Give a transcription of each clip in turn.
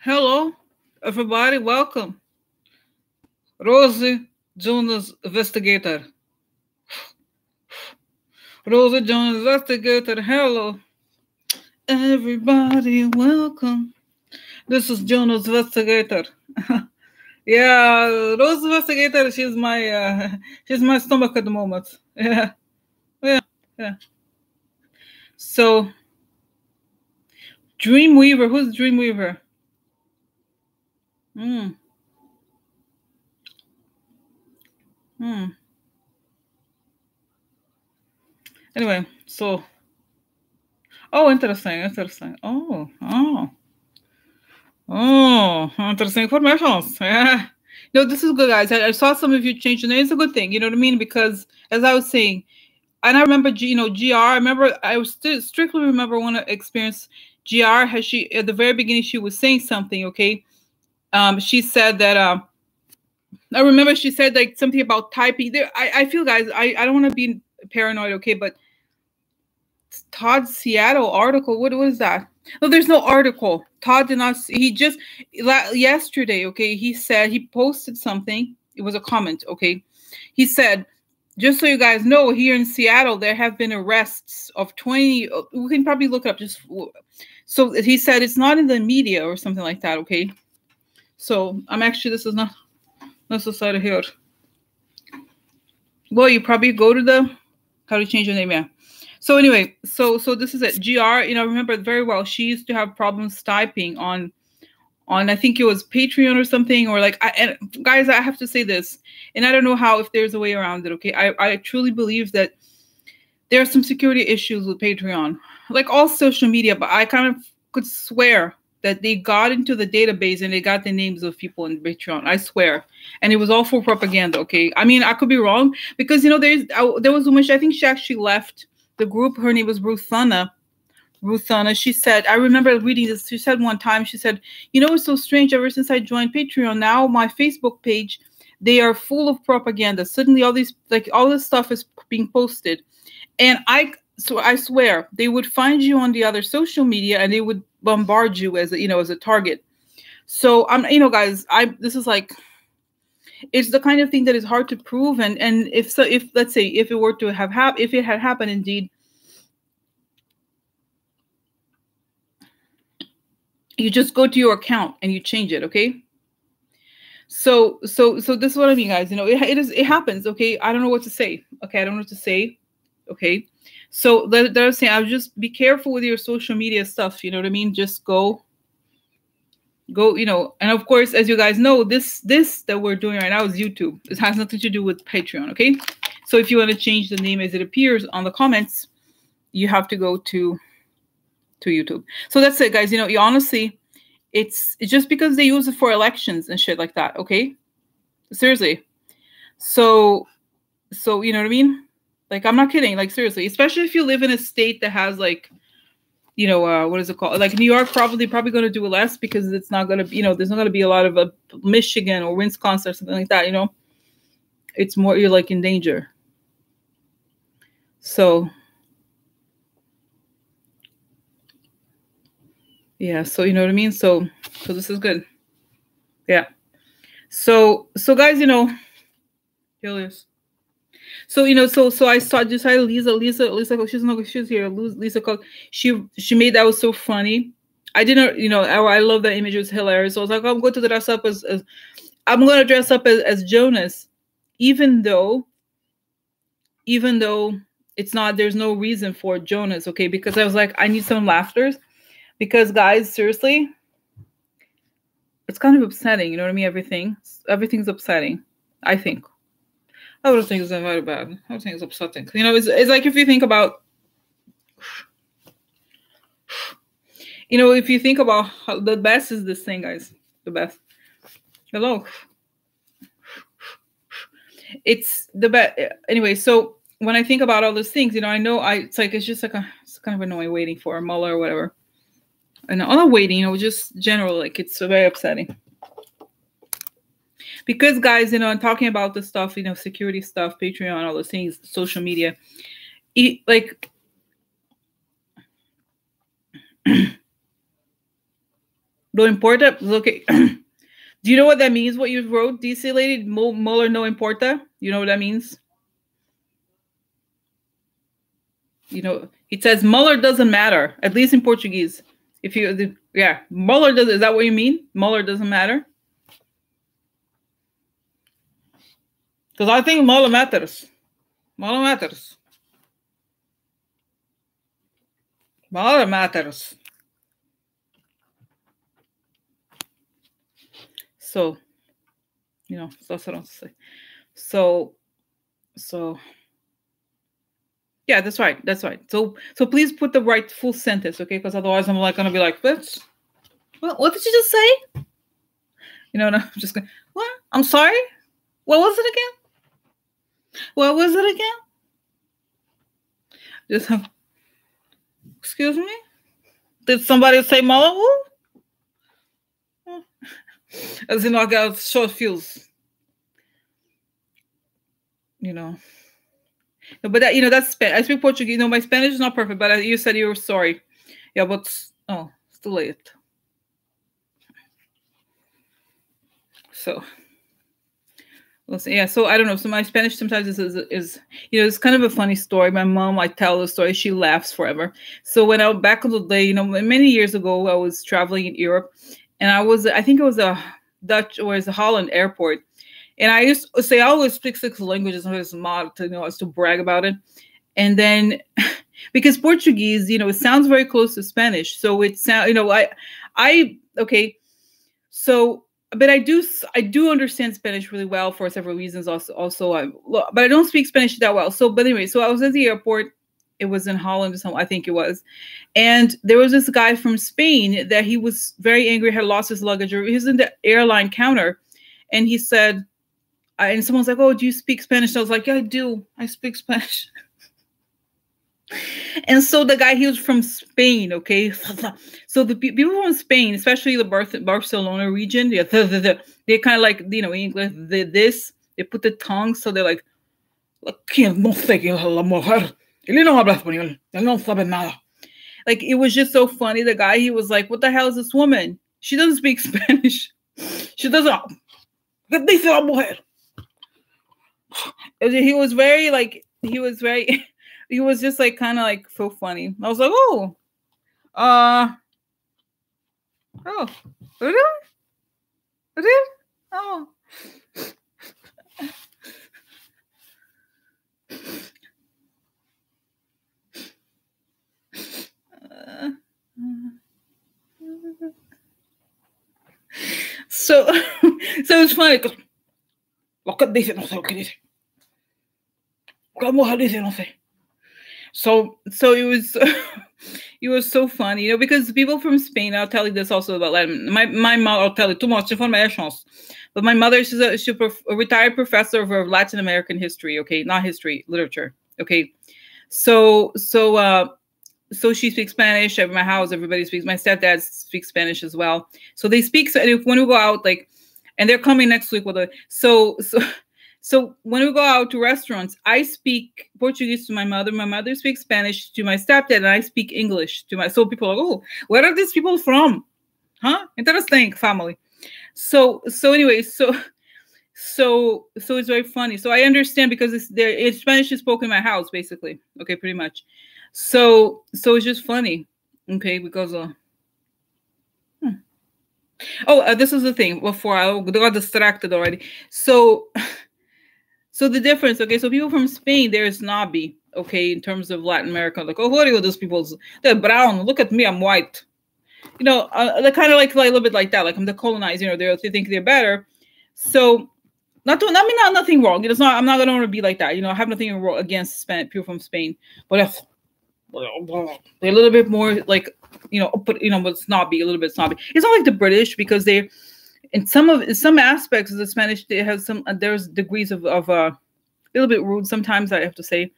Hello, everybody. Welcome. Rosie Jonas Investigator. Rosie Jonas Investigator. Hello, everybody. Welcome. This is Jonas Investigator. Yeah, Rose Investigator. She's my stomach at the moment. Yeah, yeah. So, Dreamweaver. Who's Dreamweaver? Hmm. Hmm. Anyway, so. Oh, interesting. Oh, interesting information. Yeah. No, this is good, guys. I saw some of you change the name. It's a good thing. You know what I mean? Because as I was saying, and I remember, GR. I remember, I was strictly remember one experience. GR has she at the very beginning she was saying something. Okay, she said that. I remember she said like something about typing. There, I feel, guys. I don't want to be paranoid. Okay, but Todd Seattle article. What is that? No, there's no article. Todd did not. He just yesterday. Okay, he said he posted something. It was a comment. Okay, he said, just so you guys know, here in Seattle there have been arrests of 20. We can probably look it up. Just so he said it's not in the media or something like that. Okay, so I'm actually this is not necessary here. Well, you probably go to the how to change your name. Yeah. So anyway, so this is it. GR, I remember very well. She used to have problems typing on I think it was Patreon or something, or like and guys, I have to say this, and I don't know how if there's a way around it. Okay, I truly believe that there are some security issues with Patreon, like all social media, but I kind of could swear that they got into the database and they got the names of people in Patreon. I swear, and it was all for propaganda. Okay, I mean I could be wrong because there was a woman. I think she actually left the group. Her name was Ruthana. She said, I remember reading this. She said one time, she said, it's so strange. Ever since I joined Patreon, now my Facebook page, they are full of propaganda. Suddenly all this stuff is being posted. And I swear they would find you on the other social media and they would bombard you as a target. So guys, this is like, it's the kind of thing that is hard to prove. And if let's say if it were to have if it had happened indeed, you just go to your account and you change it. Okay. So this is what I mean, guys. It happens. Okay. I don't know what to say. Okay. I don't know what to say. Okay. So that I was saying, I would just be careful with your social media stuff. You know what I mean? Just go, and of course, as you guys know, this that we're doing right now is YouTube. It has nothing to do with Patreon. Okay. So if you want to change the name as it appears on the comments, you have to go to YouTube. So that's it, guys. You honestly, it's just because they use it for elections and shit like that. Okay. Seriously. So you know what I mean? Like, I'm not kidding. Like, seriously, especially if you live in a state that has like, what is it called? Like New York, probably going to do less because it's not going to be, there's not going to be a lot of Michigan or Wisconsin or something like that. It's more, you're like in danger. So, yeah. So, you know what I mean? So this is good. Yeah. So guys, Julius. So so I saw Lisa. She's here. Lisa, she made that was so funny. I didn't, I love that image. It was hilarious. So I was like, I'm going to dress up as I'm going to dress up as Jonas, even though it's not. There's no reason for Jonas, okay? Because I was like, I need some laughters, because guys, seriously, it's kind of upsetting. You know what I mean? Everything's upsetting. I think. I don't think it's very bad. I don't think it's upsetting. It's like if you think about, if you think about how the best is this thing, guys. The best. Hello. It's the best. Anyway, so when I think about all those things, I know it's just like it's kind of annoying waiting for a Mueller or whatever. And I'm not waiting, just general, like it's very upsetting. Because guys, I'm talking about the stuff, security stuff, Patreon, all those things, social media, No importa. Okay. Do you know what that means? What you wrote, DC lady? Muller no importa. You know what that means? You know, it says Muller doesn't matter, at least in Portuguese. If you, yeah, Muller does. Is that what you mean? Muller doesn't matter. Because I think Muller matters. Muller matters. Muller matters. So, you know, that's what I want to say. So, yeah, that's right. That's right. So please put the right full sentence, okay? Because otherwise, I'm like gonna be like, "What? What did you just say?" You know, and I'm just going, "What? I'm sorry. What was it again? What was it again?" Just, excuse me. Did somebody say Malawu? As in, I got short fuse. You know. No, but that, you know, that's I speak Portuguese. You know, my Spanish is not perfect, but you said you were sorry. Yeah, but oh, it's too late. So, listen, yeah. So I don't know. So my Spanish sometimes is you know, it's kind of a funny story. My mom, I tell the story, she laughs forever. So when I was back in the day, you know, many years ago, I was traveling in Europe, and I think it was a Dutch or it's a Holland airport. And I used to say I always speak 6 languages, and it's mod to, you know, to brag about it. And then because Portuguese, you know, it sounds very close to Spanish. So it sound, you know, okay. So, but I do understand Spanish really well for several reasons. But I don't speak Spanish that well. So, but anyway, so I was at the airport. It was in Holland or something, I think it was. And there was this guy from Spain that he was very angry, had lost his luggage, or he was in the airline counter. And he said, and someone's like, "Oh, do you speak Spanish?" And I was like, "Yeah, I do. I speak Spanish." And so the guy, he was from Spain, okay? So the people from Spain, especially the Barcelona region, yeah, they're kind of like, you know, English, they put the tongue, so they're like, no sé quién es la mujer. Él no habla español. Él no sabe nada. Like, it was just so funny. The guy, he was like, "What the hell is this woman? She doesn't speak Spanish. She doesn't. ¿Qué dice la mujer?" He was very like, he was just like kind of like so funny. I was like, oh, really? Really? Oh. So it's funny because lo que dice, no sé lo que dice. No sé. So it was so funny, you know, because people from Spain, I'll tell you this also about Latin. My mom, I'll tell you too much information. But my mother, she's a retired professor of Latin American history, okay, not history, literature, okay. So she speaks Spanish. At my house, everybody speaks. My stepdad speaks Spanish as well. So they speak. So when we go out, like, and they're coming next week with a So when we go out to restaurants, I speak Portuguese to my mother. My mother speaks Spanish to my stepdad, and I speak English to my. So people are like, "Oh, where are these people from? Huh? Interesting family." So anyway, so it's very funny. So I understand because it's Spanish is spoken in my house, basically. Okay, pretty much. So it's just funny. Okay, because this is the thing. Before I got distracted already. So the difference, okay, so people from Spain, they're snobby, okay, in terms of Latin America. Like, oh, what are those people? They're brown. Look at me, I'm white. You know, they're kind of like a little bit like that. Like, I'm the colonized, you know, they think they're better. So, nothing wrong. It's not. I'm not gonna be like that. You know, I have nothing wrong against people from Spain, but they're a little bit more like, you know, but snobby, a little bit snobby. It's not like the British because they. In some aspects of the Spanish, they have there's degrees of a little bit rude sometimes, I have to say.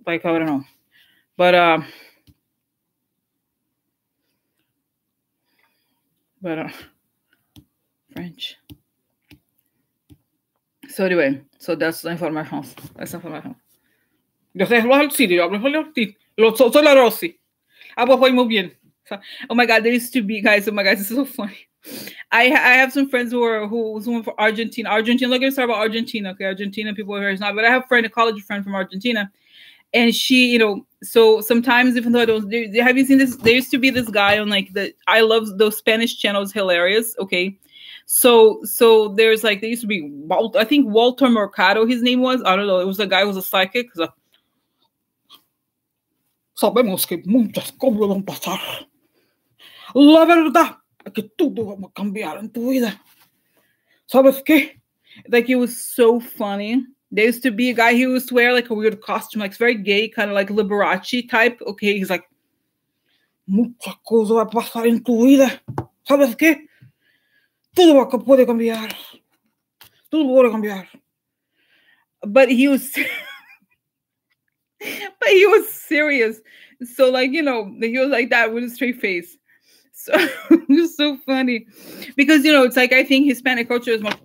Like, I don't know, but French. So anyway, so that's the information. Yo sé hablar sí, yo hablo español, sí. Soy la Rosy. Hablo muy bien. So, oh my God, there used to be guys. Oh my God, this is so funny. I have some friends who's from Argentina. Argentina. Look, let's talk about Argentina. Okay, Argentina people here is not, but I have a friend, a college friend from Argentina, and she, so sometimes even though I don't, have you seen this? There used to be this guy on like I love those Spanish channels, hilarious. Okay, so there's like there used to be I think Walter Mercado, his name was. I don't know. It was a guy who was a psychic. Sabemos que muchas cosas van a pasar. La verdad es que todo va a cambiar en tu vida. ¿Sabes qué? Like, it was so funny. There used to be a guy, he would wear like a weird costume, like it's very gay, kind of like Liberace type. Okay, he's like, muchas cosas va a pasar en tu vida. ¿Sabes qué? Todo puede cambiar. Todo puede cambiar. But he was, but he was serious. So like, he was like that with a straight face. So it was so funny because it's like I think Hispanic culture is much.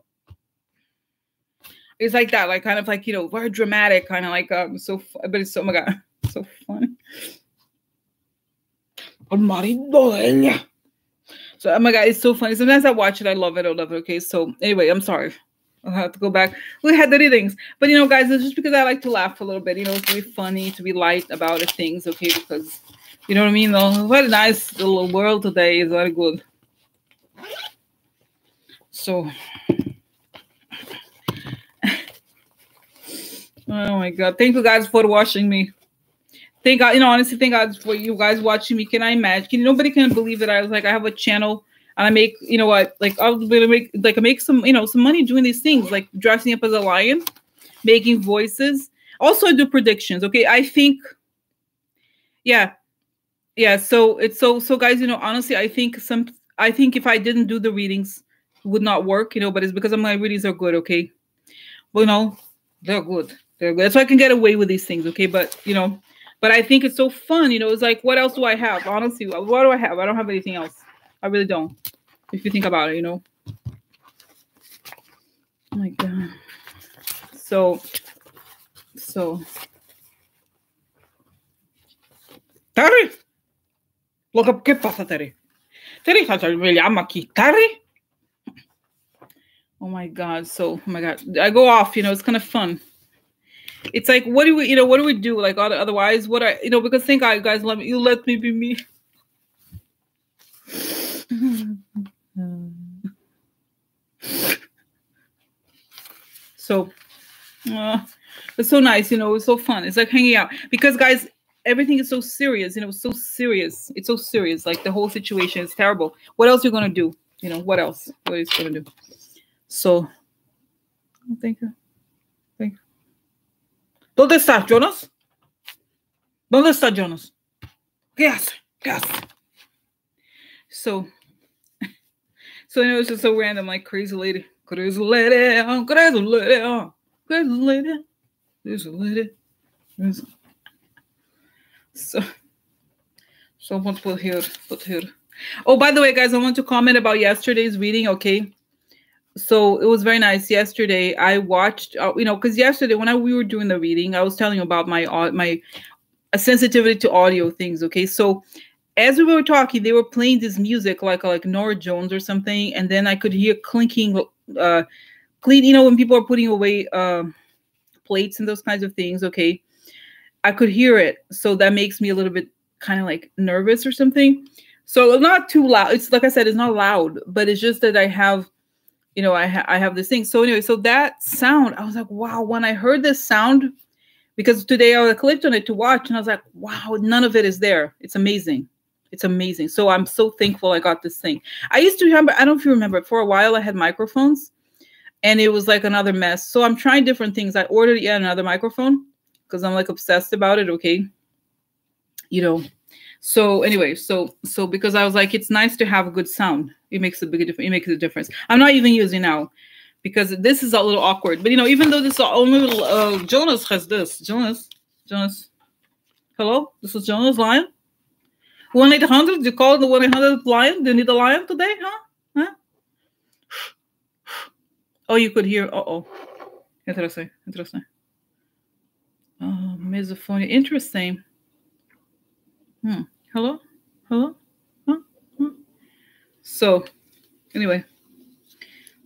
It's like that, like kind of like very dramatic, kind of like but it's oh my God, so funny. El marido de ella. So oh my God, it's so funny. Sometimes I watch it, I love it. Okay, so anyway, I'm sorry. I'll have to go back. We had the readings, but guys, it's just because I like to laugh a little bit. It's really funny to be light about things. Okay, because you know what I mean. Though, what a nice little world today is very good. So. Oh my God. Thank you guys for watching me. Thank God, honestly, thank God for you guys watching me. Can I imagine? Nobody can believe that I was like, I have a channel and I make, like I'll make some, some money doing these things, like dressing up as a lion, making voices. Also I do predictions. Okay. I think, yeah. So it's so guys, honestly, I think if I didn't do the readings, it would not work, but it's because my readings are good. Okay. Well, they're good. They're good. That's why I can get away with these things, okay? But but I think it's so fun, it's like, what else do I have? Honestly, what do I have? I don't have anything else. I really don't. If you think about it, Oh my God. So Terry, look up, ¿qué pasa, Terry? Terry, me llama aquí, Terry. Oh my God. So, oh my God, I go off, it's kind of fun. It's like, what do we do? Like, otherwise, because thank God, guys, let me be me. So, it's so nice, it's so fun. It's like hanging out because, guys, everything is so serious, it's so serious. It's so serious. Like, the whole situation is terrible. What else are you going to do? What else? What are you going to do? So, thank you. Thank you. ¿Dónde está, Jonas? ¿Dónde está, Jonas? ¿Qué hace? ¿Qué hace? So it's just so random, like crazy lady. Crazy lady. Crazy lady. Crazy lady. Crazy lady. So I want to put here. Oh, by the way, guys, I want to comment about yesterday's reading, okay? So it was very nice. Yesterday, I watched, because yesterday when we were doing the reading, I was telling you about my sensitivity to audio things, okay? So as we were talking, they were playing this music like Nora Jones or something, and then I could hear clinking, when people are putting away plates and those kinds of things, okay? I could hear it, so that makes me a little bit kind of like nervous or something. So not too loud. It's like I said, it's not loud, but it's just that I have, I have this thing. So anyway, so that sound, I was like, wow, when I heard this sound, because today I clicked on it to watch, and I was like, wow, none of it is there. It's amazing. It's amazing. So I'm so thankful I got this thing. I used to remember, I don't know if you remember, for a while I had microphones, and it was like another mess. So I'm trying different things. I ordered yet another microphone because I'm like obsessed about it, okay? So anyway, so because I was like, it's nice to have a good sound. It makes a big difference. It makes a difference. I'm not even using now because this is a little awkward. But even though this is only little, Jonas has this. Jonas. Hello, this is Jonas Lion. 1-800. You call the 1-800 Lion. Do you need a lion today, huh? Oh, you could hear. Interesting. Oh, misophonia. Interesting. Hello. So anyway,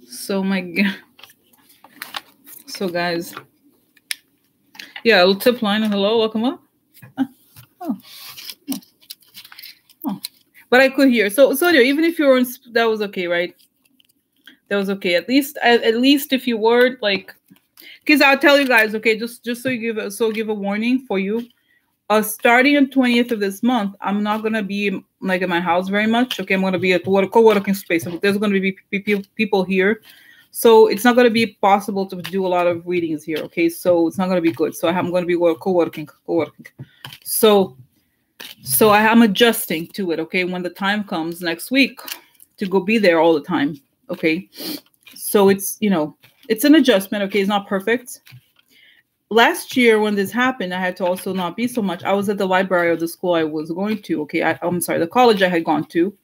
so my God. So guys, yeah, a little tip line. Hello, welcome up. Oh, oh. But I could hear. So anyway, even if you were that was okay, right? That was okay. At least if you were like, because I'll tell you guys, okay, just so you give a warning for you. Starting on 20th of this month, I'm not gonna be like in my house very much. Okay, I'm gonna be at co-working space. There's gonna be people here, so it's not gonna be possible to do a lot of readings here. Okay, so it's not gonna be good. So I'm gonna be co-working. So I'm adjusting to it. Okay, when the time comes next week to go be there all the time. Okay, so it's it's an adjustment. Okay, it's not perfect. Last year when this happened, I had to also not be so much. I was at the library of the school I was going to. Okay, I'm sorry, the college I had gone to.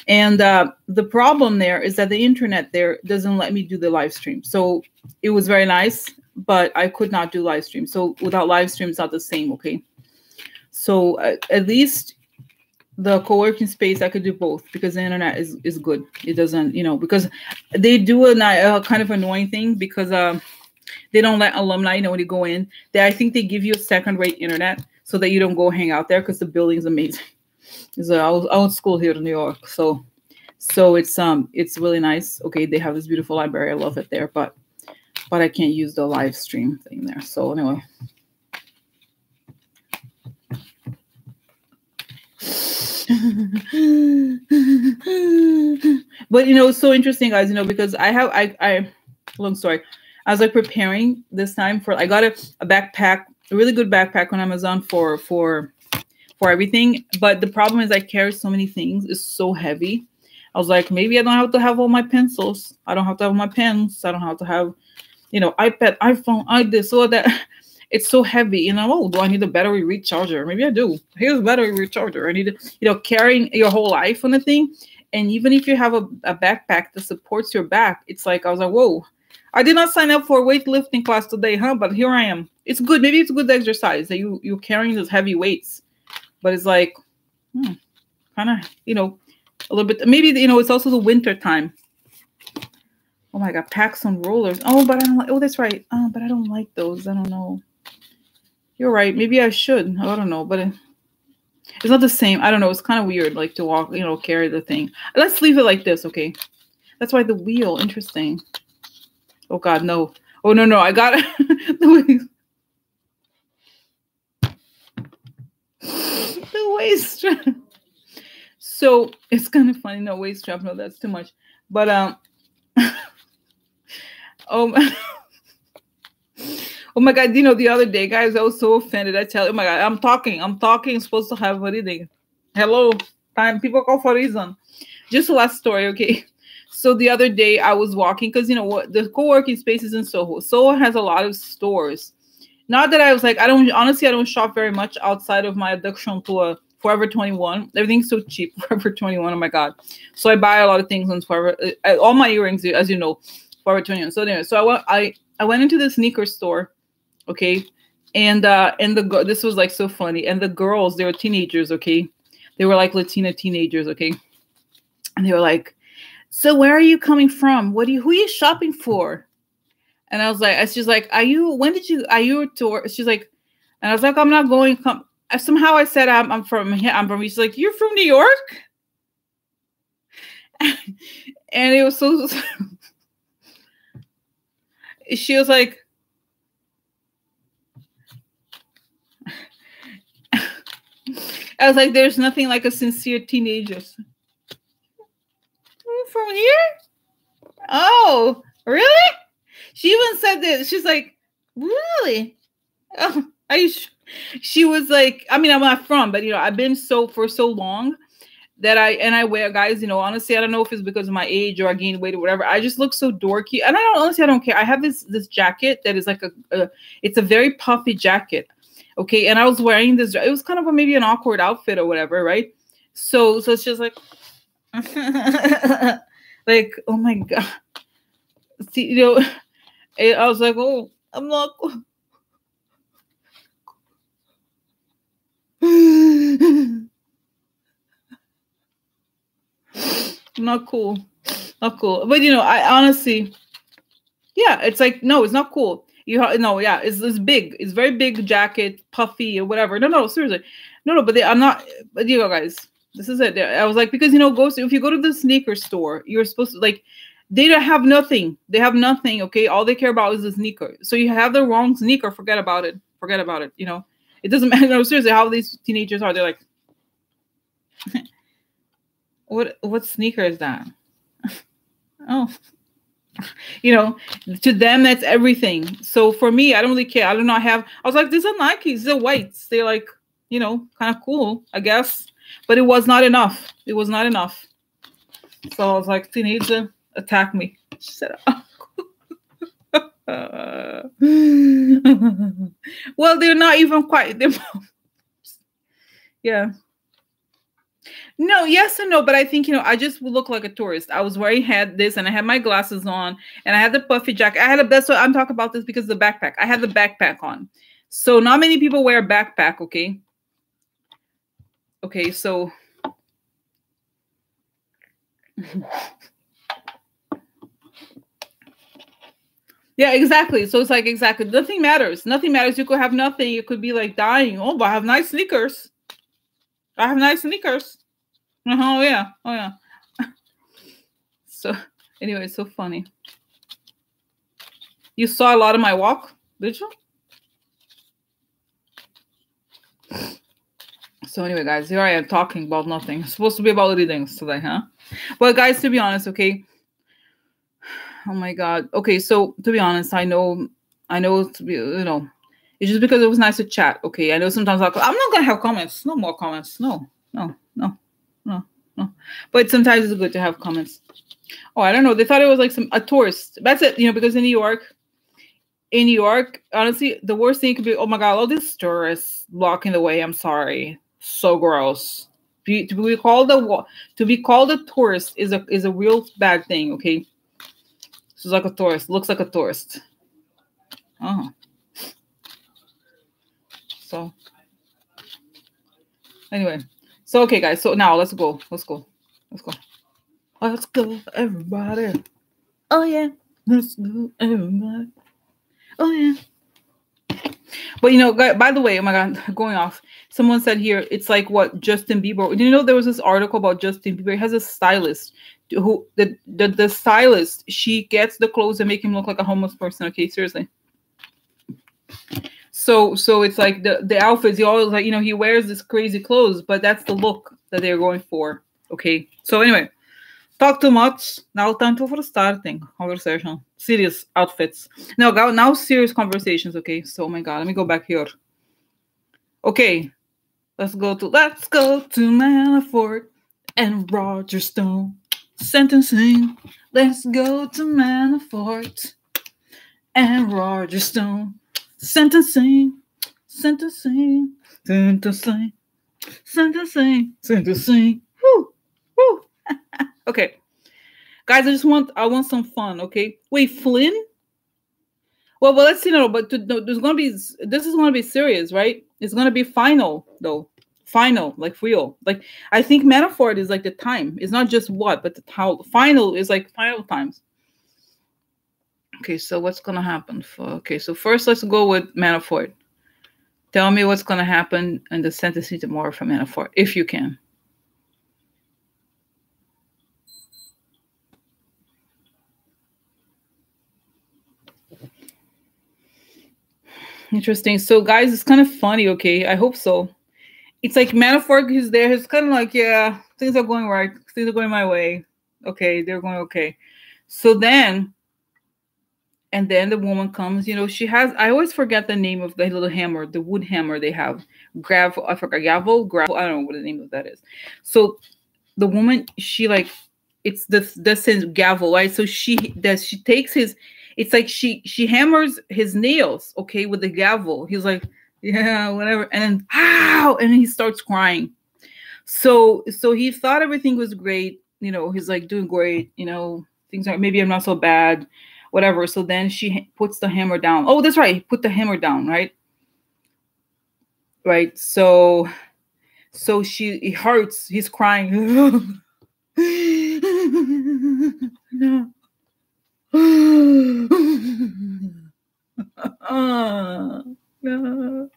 And the problem there is that the internet there doesn't let me do the live stream. So it was very nice, but I could not do live stream. So without live stream, it's not the same. Okay. So at least the co-working space, I could do both because the internet is good. It doesn't, because they do a kind of annoying thing because they don't let alumni know when you go in. I think they give you a second-rate internet so that you don't go hang out there because the building's amazing. I went to school here in New York, so it's really nice. Okay, they have this beautiful library. I love it there, but I can't use the live stream thing there. So anyway. But it's so interesting, guys, because I long story. I was like preparing this time for, I got a backpack, a really good backpack on Amazon for everything. But the problem is I carry so many things. It's so heavy. I was like, maybe I don't have to have all my pencils. I don't have to have my pens. I don't have to have, iPad, iPhone, this, all that. It's so heavy. Oh, do I need a battery recharger? Maybe I do. Here's a battery recharger. I need to, carrying your whole life on a thing. And even if you have a backpack that supports your back, it's like, I was like, whoa. I did not sign up for a weightlifting class today, huh? But here I am. It's good. Maybe it's good exercise that you're carrying those heavy weights. But it's like, kind of, a little bit. Maybe, it's also the winter time. Oh my God, packs on rollers. Oh, but I don't like, oh, that's right. Oh, but I don't like those. I don't know. You're right. Maybe I should. I don't know. But it's not the same. I don't know. It's kind of weird, like to walk, carry the thing. Let's leave it like this, okay? That's why the wheel. Interesting. Oh God, no. Oh no, I got it. The waist strap. So it's kind of funny. No, waist strap. No, that's too much. But oh my God, the other day, guys, I was so offended. I tell you, oh my God, I'm talking. I'm supposed to have a reading. Hello, time. People call for a reason. Just the last story, okay? So the other day I was walking because the co-working space is in Soho. Soho has a lot of stores. Not that I was like, I don't shop very much outside of my addiction to a Forever 21. Everything's so cheap. Forever 21. Oh my God. So I buy a lot of things on Forever. All my earrings, as you know, Forever 21. So anyway, so I went into the sneaker store, okay, and this was like so funny. And the girls, they were teenagers, okay, they were like Latina teenagers, okay, and they were like, so where are you coming from? Who are you shopping for? And I was like, she's like, are you a tour? She's like, and I was like, I'm not going. Somehow I said, I'm from here. I'm from, she's like, you're from New York? And it was so, she was like, I was like, there's nothing like a sincere teenager. From here? Oh, really? She even said this. She's like, really? Oh, are you sure? She was like, I mean, I'm not from, but I've been for so long that I wear, guys, honestly, I don't know if it's because of my age or I gained weight or whatever. I just look so dorky. And I don't care. I have this jacket that is like it's a very puffy jacket. Okay. And I was wearing this, it was kind of maybe an awkward outfit or whatever. Right. So it's just like, like, oh my God. See, I was like, oh, I'm not. Not cool. Not cool. But I honestly, yeah, it's like, no, it's not cool. No, yeah, it's big. It's very big jacket, puffy or whatever. No, seriously. No, but I'm not, but guys, this is it. I was like, because if you go to the sneaker store, you're supposed to like, they don't have nothing. They have nothing, okay? All they care about is the sneaker. So you have the wrong sneaker, forget about it. Forget about it, It doesn't matter. No, seriously, how these teenagers are. They're like, what sneaker is that? Oh. To them, that's everything. So for me, I don't really care. I do not have, I was like, these are Nikes, they're whites. They're like, kind of cool, I guess. But it was not enough. It was not enough. So I was like, teenager, attack me. Shut up. Well, they're not even quite. Yeah. No, yes and no, but I think, I just would look like a tourist. I was wearing this and I had my glasses on and I had the puffy jacket. That's what I'm talking about this because the backpack. I had the backpack on. So not many people wear a backpack, okay? Okay, so yeah, exactly. So it's like, exactly. Nothing matters. Nothing matters. You could have nothing. You could be like dying. Oh, but I have nice sneakers. I have nice sneakers. Oh, yeah. Oh, yeah. So anyway, it's so funny. You saw a lot of my walk, did you? So anyway, guys, here I am talking about nothing. It's supposed to be about readings today, huh? Well, guys, to be honest, okay. Oh my God. Okay, so to be honest, I know to be, it's just because it was nice to chat. Okay, I know sometimes I'm not gonna have comments. No more comments. No. But sometimes it's good to have comments. Oh, I don't know. They thought it was like a tourist. That's it. Because in New York, honestly, the worst thing could be, oh my God, all these tourists blocking the way. I'm sorry. So gross. To be called a tourist is a real bad thing. Okay. She's like a tourist. Looks like a tourist. Oh. So anyway. So okay, guys. So now let's go. Let's go, everybody. Oh yeah. Let's go, everybody. Oh yeah. But by the way, oh my God, going off. Someone said here, it's like what Justin Bieber. There was this article about Justin Bieber. He has a stylist who the stylist, she gets the clothes and make him look like a homeless person. Okay, seriously. So it's like the outfits. He always like, he wears this crazy clothes, but that's the look that they're going for. Okay. So anyway, talk too much. Now time for starting conversation. Serious outfits. Now serious conversations. Okay. So, oh my God, let me go back here. Okay. Let's go to Manafort and Roger Stone sentencing. Let's go to Manafort and Roger Stone sentencing. Woo. Okay, guys, I want some fun. Okay, wait, Flynn. Well, let's see. This is gonna be serious, right? It's gonna be final though. Final, like real. Like I think Manafort is like the time. It's not just what, but how. Final is like final times. Okay, so what's gonna happen? So first let's go with Manafort. Tell me what's gonna happen in the sentencing tomorrow for Manafort, if you can. Interesting. So guys, it's kind of funny, okay? I hope so. It's like Manafort, he's there. He's kind of like, yeah, things are going right. Things are going my way. Okay, they're going okay. So then the woman comes, she has, I always forget the name of the little hammer, the wood hammer they have. Gravel, I forgot, gravel, I don't know what the name of that is. So the woman, she like, it's the sense gavel, right? So she takes his, it's like she hammers his nails, okay, with the gavel. He's like, yeah, whatever. And then, ow! And then he starts crying. So he thought everything was great. He's like doing great. Things are, maybe I'm not so bad, whatever. So then she puts the hammer down. Oh, that's right. He put the hammer down, right? Right. So it hurts. He's crying. No. No.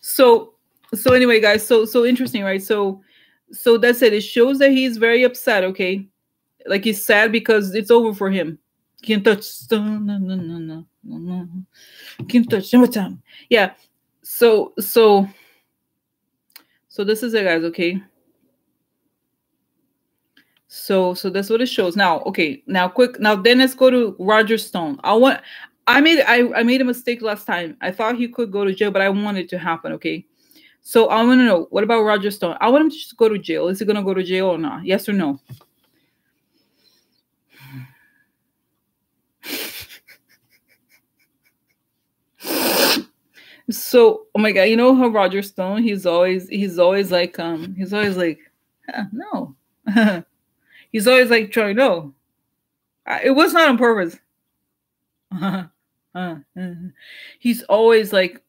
So so anyway, guys, so interesting, right? So that's it. It shows that he's very upset, okay? Like he's sad because it's over for him. Can't touch. No, no, no, no, no, no. Can't touch. Never time. Yeah. So this is it, guys. Okay. So that's what it shows. Now, okay. Now, quick. Now, then let's go to Roger Stone. I made a mistake last time. I thought he could go to jail, but I want it to happen. Okay. So I want to know, what about Roger Stone? I want him to just go to jail. Is he gonna go to jail or not? Yes or no? So, oh my God, you know how Roger Stone, he's always like, no. He's always like, trying, no. It was not on purpose. He's always like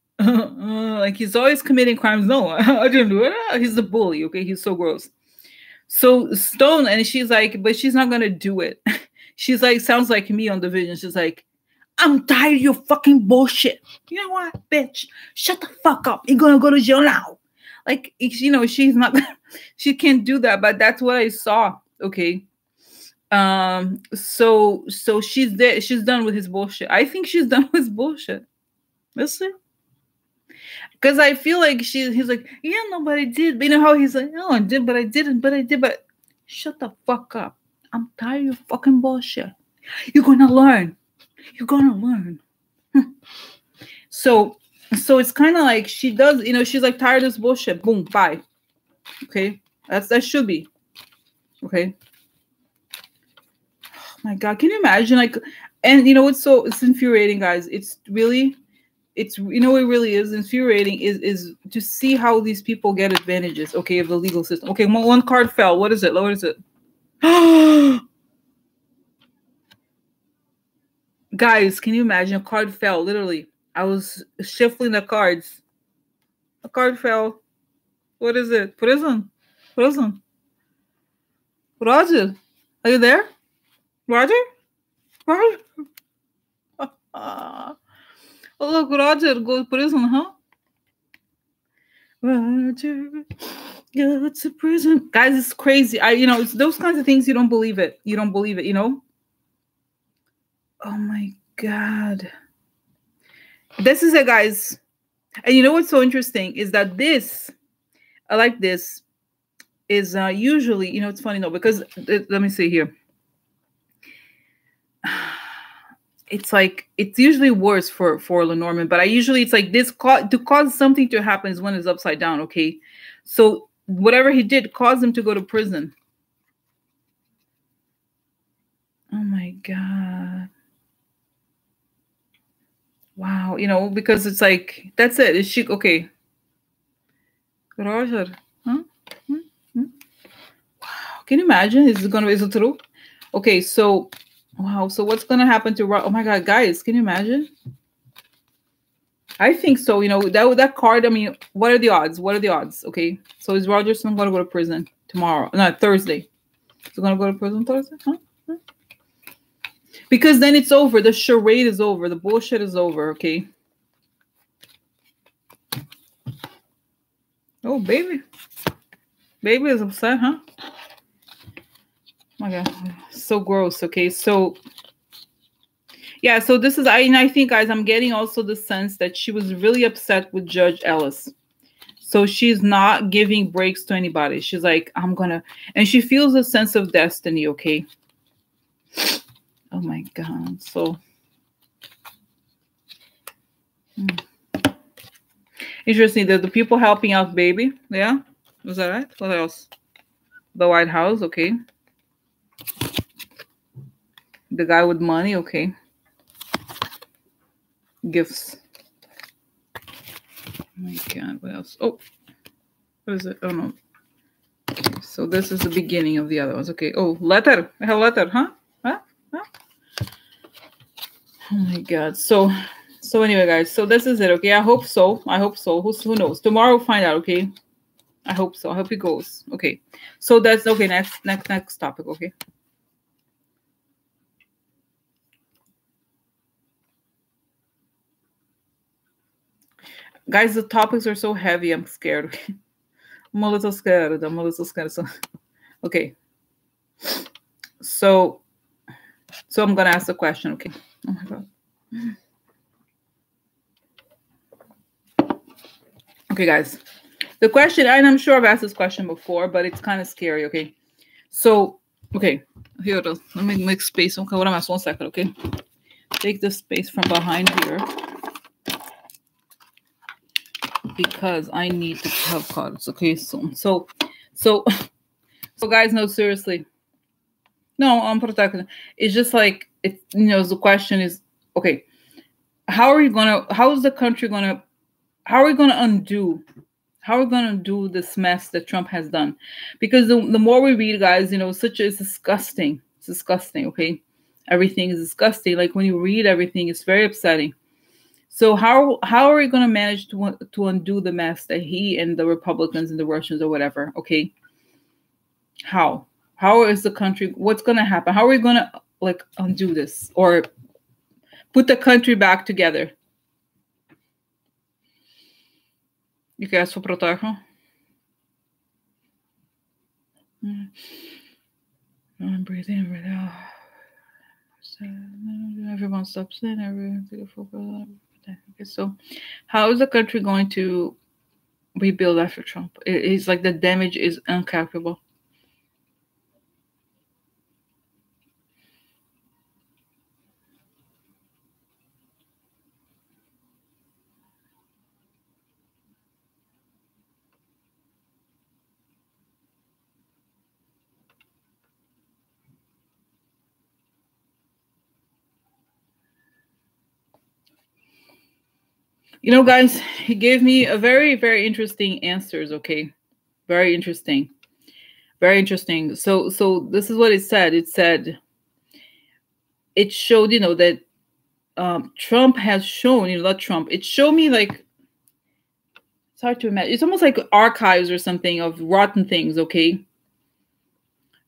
he's always committing crimes. No, I didn't do it. He's a bully, okay? He's so gross. So Stone, and she's like, but she's not gonna do it. She's like, sounds like me on the vision. She's like, I'm tired of your fucking bullshit. You know what, bitch? Shut the fuck up. You're gonna go to jail now. Like, you know, she's not, she can't do that, but that's what I saw. Okay. So she's there. She's done with his bullshit. I think she's done with his bullshit. Listen. Because I feel like he's like, yeah, nobody did. But you know how he's like, no, I did, but I didn't, but I did, but shut the fuck up. I'm tired of your fucking bullshit. You're gonna learn. You're gonna learn. So it's kind of like she does, you know, she's like tired of this bullshit. Boom, bye. Okay, that should be. Okay. Oh my God, can you imagine? Like, and you know, it's infuriating, guys. It's you know, it really is infuriating is to see how these people get advantages. Okay, of the legal system. Okay, one card fell. What is it? What is it? Guys, can you imagine? A card fell, literally. I was shuffling the cards. A card fell. What is it? Prison. Prison. Roger, are you there? Roger? Roger? Oh, look, Roger goes to prison, huh? Roger go to prison. Guys, it's crazy. You know, it's those kinds of things, you don't believe it. You don't believe it, you know? Oh my God. This is it, guys. And you know what's so interesting is that this, I like this, is usually, you know, it's funny though, because let me see here. It's like, it's usually worse for Lenormand, but it's like this to cause something to happen is when it's upside down, okay? So whatever he did caused him to go to prison. Oh my God. Wow, you know, because it's like, that's it. Is she okay? Roger, huh? Wow, can you imagine? Is it true? Okay, so wow, so what's gonna happen to Roger? Oh my God, guys, can you imagine? I think so. You know, that card. I mean, what are the odds? What are the odds? Okay, so is Roger still gonna go to prison tomorrow? No, Thursday. He's gonna go to prison Thursday, huh? Because then it's over. The charade is over. The bullshit is over. Okay. Oh, baby. Baby is upset, huh? Oh my God. So gross. Okay. So, yeah. So this is, I think, guys, I'm getting also the sense that she was really upset with Judge Ellis. So she's not giving breaks to anybody. She's like, and she feels a sense of destiny. Okay. Oh my God. So interesting that the people helping out baby. Yeah. Was that right? What else? The White House. Okay. The guy with money. Okay. Gifts. Oh my God. What else? Oh, what is it? Oh no. Okay, so this is the beginning of the other ones. Okay. Oh, letter. I have letter, huh? Oh my God. So So anyway, guys, so this is it, okay? I hope so. I hope so. Who knows? Tomorrow we'll find out, okay? I hope so. I hope it goes. Okay. So that's okay. Next topic, okay? Guys, the topics are so heavy. I'm scared. Okay? I'm a little scared. I'm a little scared. So, okay. So I'm gonna ask the question. Okay. Oh my god. Okay, guys. The question, and I'm sure I've asked this question before, but it's kind of scary. Okay. So, okay. Here it is. Let me make space. Okay. What am I? 1 second. Okay. Take the space from behind here, because I need to have cards. Okay. So guys, no, seriously. No, I'm protecting. It's just like it. The question is, okay, how is the country gonna, how are we gonna undo? How are we gonna do this mess that Trump has done? Because the more we read, guys, it's disgusting. It's disgusting. Okay, everything is disgusting. Like when you read everything, it's very upsetting. So how are we gonna manage to undo the mess that he and the Republicans and the Russians or whatever? Okay, how? How is the country? What's gonna happen? How are we gonna undo this or put the country back together? You guys for protection. Breathe in, breathe out. Everyone stops in. Okay, so how is the country going to rebuild after Trump? It's like the damage is incalculable. Guys, he gave me a very, very interesting answers. Okay, very interesting, very interesting. So this is what it said. It said it showed, that Trump has shown, not Trump. It showed me like, it's hard to imagine. It's almost like archives or something of rotten things. Okay.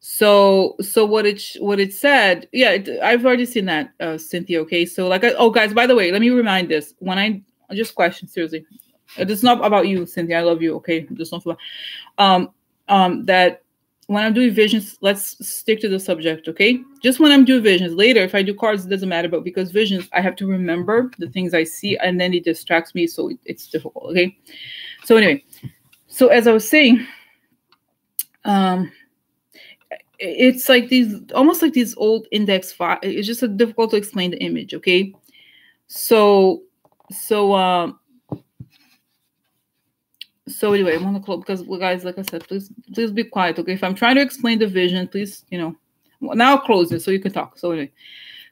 So what it said, yeah, I've already seen that, Cynthia. Okay. So oh guys, by the way, let me remind this when I just question seriously. It's not about you, Cynthia. I love you. Okay. Just not that when I'm doing visions, let's stick to the subject. Okay. Just when I'm doing visions later, if I do cards, it doesn't matter, but because visions, I have to remember the things I see and then it distracts me. So it's difficult. Okay. So anyway, so as I was saying, it's like almost like these old index files. It's just difficult to explain the image. Okay. So anyway, I'm on the close because, guys, like I said, please be quiet. Okay. If I'm trying to explain the vision, please, now I'll close it so you can talk. So anyway,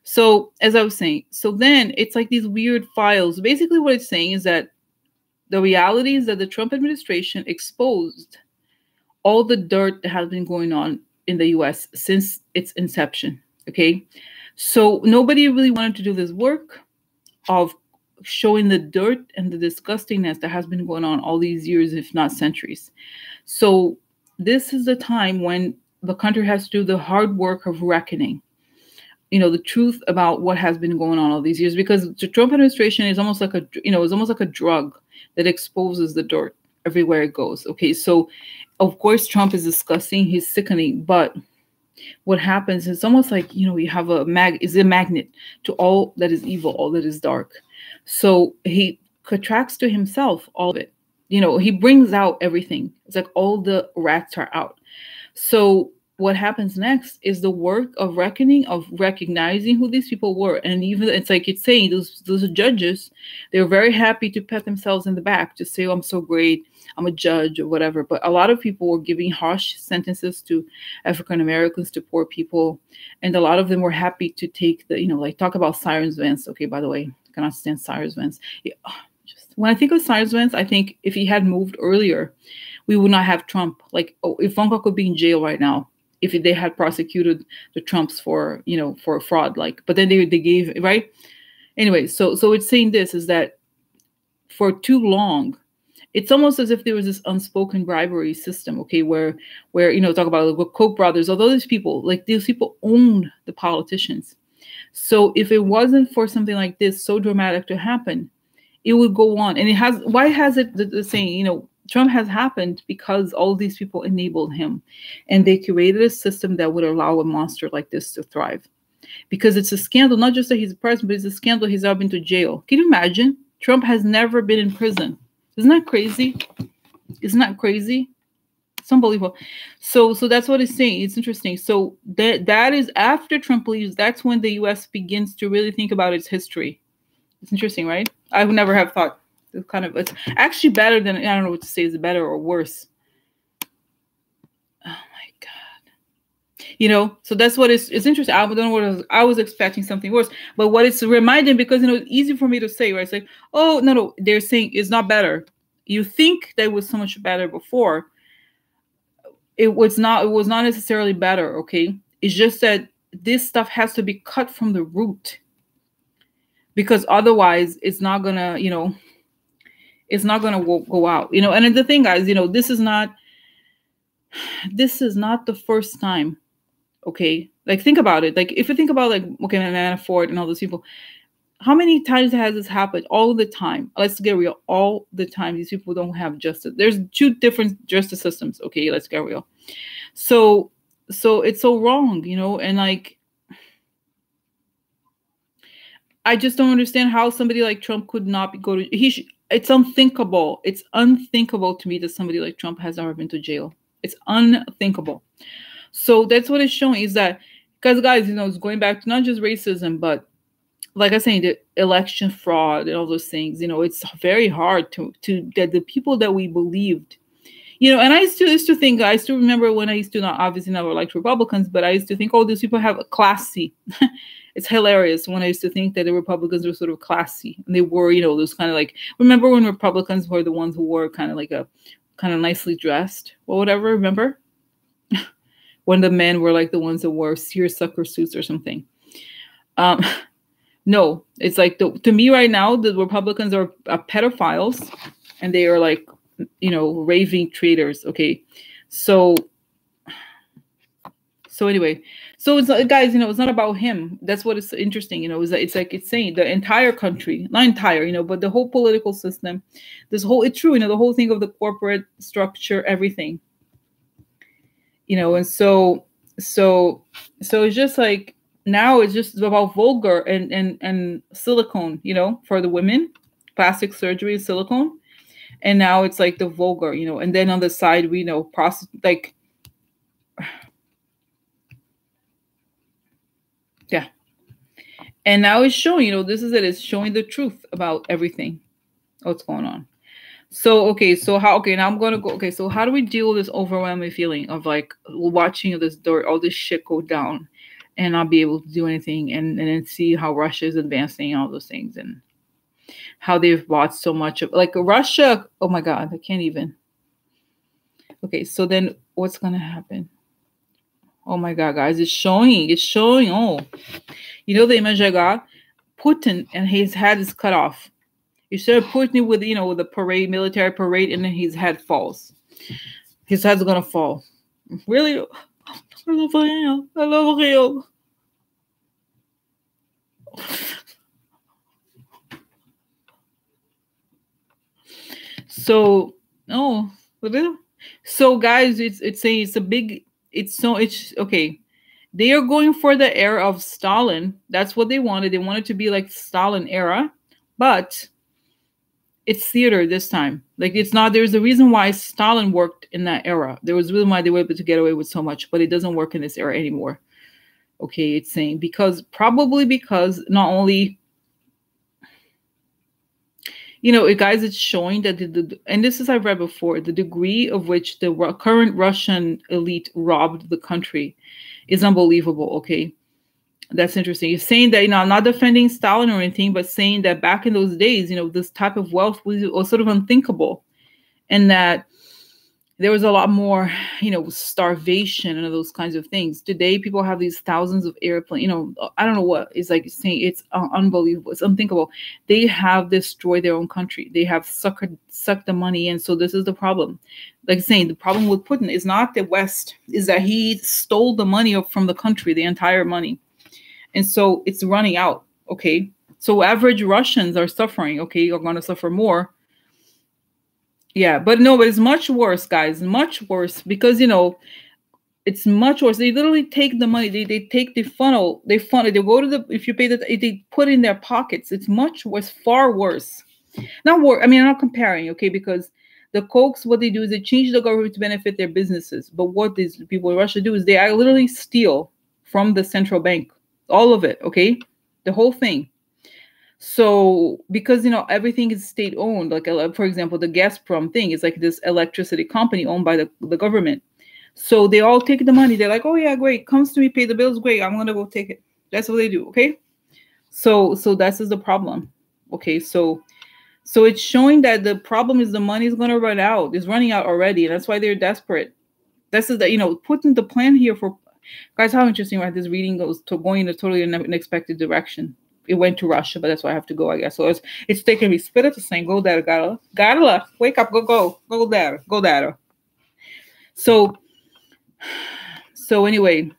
so as I was saying, so then it's like these weird files. Basically what it's saying is that the reality is that the Trump administration exposed all the dirt that has been going on in the US since its inception. Okay. So nobody really wanted to do this work of showing the dirt and the disgustingness that has been going on all these years, if not centuries. So this is the time when the country has to do the hard work of reckoning, the truth about what has been going on all these years, because the Trump administration is almost like a drug that exposes the dirt everywhere it goes. Okay. So of course, Trump is disgusting. He's sickening. But what happens is almost like, you have a magnet to all that is evil, all that is dark. So he attracts to himself all of it. He brings out everything. It's like all the rats are out. So what happens next is the work of reckoning, of recognizing who these people were. And even it's like it's saying those judges, they're very happy to pat themselves in the back to say, oh, I'm so great, I'm a judge or whatever. But a lot of people were giving harsh sentences to African Americans, to poor people. And a lot of them were happy to take talk about Cyrus Vance. Okay, by the way, I cannot stand Cyrus Vance. Yeah, when I think of Cyrus Vance, I think if he had moved earlier, we would not have Trump. Like, Ivanka could be in jail right now if they had prosecuted the Trumps for fraud. But then they gave, right? Anyway, so it's saying this is that for too long, it's almost as if there was this unspoken bribery system, okay, where talk about the Koch brothers, although these people own the politicians. So if it wasn't for something like this so dramatic to happen, it would go on. And it has, why has it the saying, Trump has happened because all these people enabled him, and they created a system that would allow a monster like this to thrive. Because it's a scandal, not just that he's a president, but it's a scandal he's ever been to jail. Can you imagine? Trump has never been in prison. Isn't that crazy? Isn't that crazy? It's unbelievable. So that's what it's saying. It's interesting. So that is after Trump leaves, that's when the US begins to really think about its history. It's interesting, right? I would never have thought. It's actually better than, I don't know what to say, is it better or worse? Oh my God. So that's what it's interesting. I don't know what I was expecting something worse, but what it's reminding, because it's easy for me to say, right? It's like, oh no, they're saying it's not better. You think that it was so much better before. It was not necessarily better, okay? It's just that this stuff has to be cut from the root, because otherwise it's not gonna, it's not gonna go out, And the thing, guys, this is not the first time, okay? Like, think about it. Like, if you think about, like, okay, Manafort and all those people, how many times has this happened? All the time. Let's get real. All the time, these people don't have justice. There's two different justice systems. Okay, let's get real. So it's so wrong, and like, I just don't understand how somebody like Trump could not it's unthinkable. It's unthinkable to me that somebody like Trump has never been to jail. It's unthinkable. So that's what it's showing, is that, because guys, it's going back to not just racism, but like I was saying, the election fraud and all those things, it's very hard to that the people that we believed, and I used to think, I still remember when I used to obviously never liked Republicans, but I used to think, oh, these people have a classy. It's hilarious when I used to think that the Republicans were sort of classy, and they were, those kind of like, remember when Republicans were the ones who were kind of nicely dressed or whatever, remember? When the men were like the ones that wore seersucker suits or something. No, it's like, to me right now, the Republicans are pedophiles, and they are like, raving traitors. Okay. So anyway, so it's, guys, it's not about him. That's what is interesting, is that it's saying the entire country, not entire, but the whole political system, it's true, the whole thing of the corporate structure, everything, and so it's just like, now it's just about vulgar and silicone, for the women, plastic surgery, silicone. And now it's like the vulgar, and then on the side, we know like, yeah. And now it's showing, this is it. It's showing the truth about everything, what's going on. So, okay. So now I'm going to go. Okay. So how do we deal with this overwhelming feeling of like watching all this shit go down and not be able to do anything, and then see how Russia is advancing and all those things, and how they've bought so much of, like, Russia. Oh my God, I can't even. Okay, so then what's gonna happen? Oh my God, guys, it's showing. Oh, the image I got, Putin, and his head is cut off. You saw Putin with with the military parade, and then his head falls. His head's gonna fall. Really, I love him. So, so guys, it's okay. They are going for the era of Stalin. That's what they wanted. They wanted to be like Stalin era, but it's theater this time. Like, it's not, there's a reason why Stalin worked in that era. There was a reason why they were able to get away with so much, but it doesn't work in this era anymore. Okay, it's saying probably because not only, guys, it's showing that and this is, I've read before, the degree of which the current Russian elite robbed the country is unbelievable. Okay, that's interesting. You're saying that, I'm not defending Stalin or anything, but saying that back in those days, this type of wealth was sort of unthinkable, and that there was a lot more, starvation and those kinds of things. Today, people have these thousands of airplanes. I don't know what it's like saying. It's unbelievable. It's unthinkable. They have destroyed their own country. They have sucked the money in. So this is the problem. Like saying, the problem with Putin is not the West, is that he stole the money from the country, the entire money, and so it's running out. Okay, so average Russians are suffering. Okay, are going to suffer more. Yeah, but no, but it's much worse, guys. Much worse because it's much worse. They literally take the money. They take the funnel. They funnel. They go to the. If you pay that, they put in their pockets. It's much worse. Far worse. Not worse. I mean, I'm not comparing. Okay, because the Kochs, what they do is they change the government to benefit their businesses. But what these people in Russia do is they literally steal from the central bank, all of it. Okay, the whole thing. So because everything is state owned, like for example, the Gazprom thing is like this electricity company owned by the government. So they all take the money. They're like, oh yeah, great, comes to me, pay the bills, great, I'm gonna go take it. That's what they do. Okay, so that's is the problem. Okay, so it's showing that the problem is the money is gonna run out. It's running out already, and that's why they're desperate. This is putting the plan here for guys. How interesting, right? This reading goes to going in a totally unexpected direction. It went to Russia, but that's why I have to go, I guess. So it's taking me spirit to saying, go there, Garla, wake up, go there. So anyway,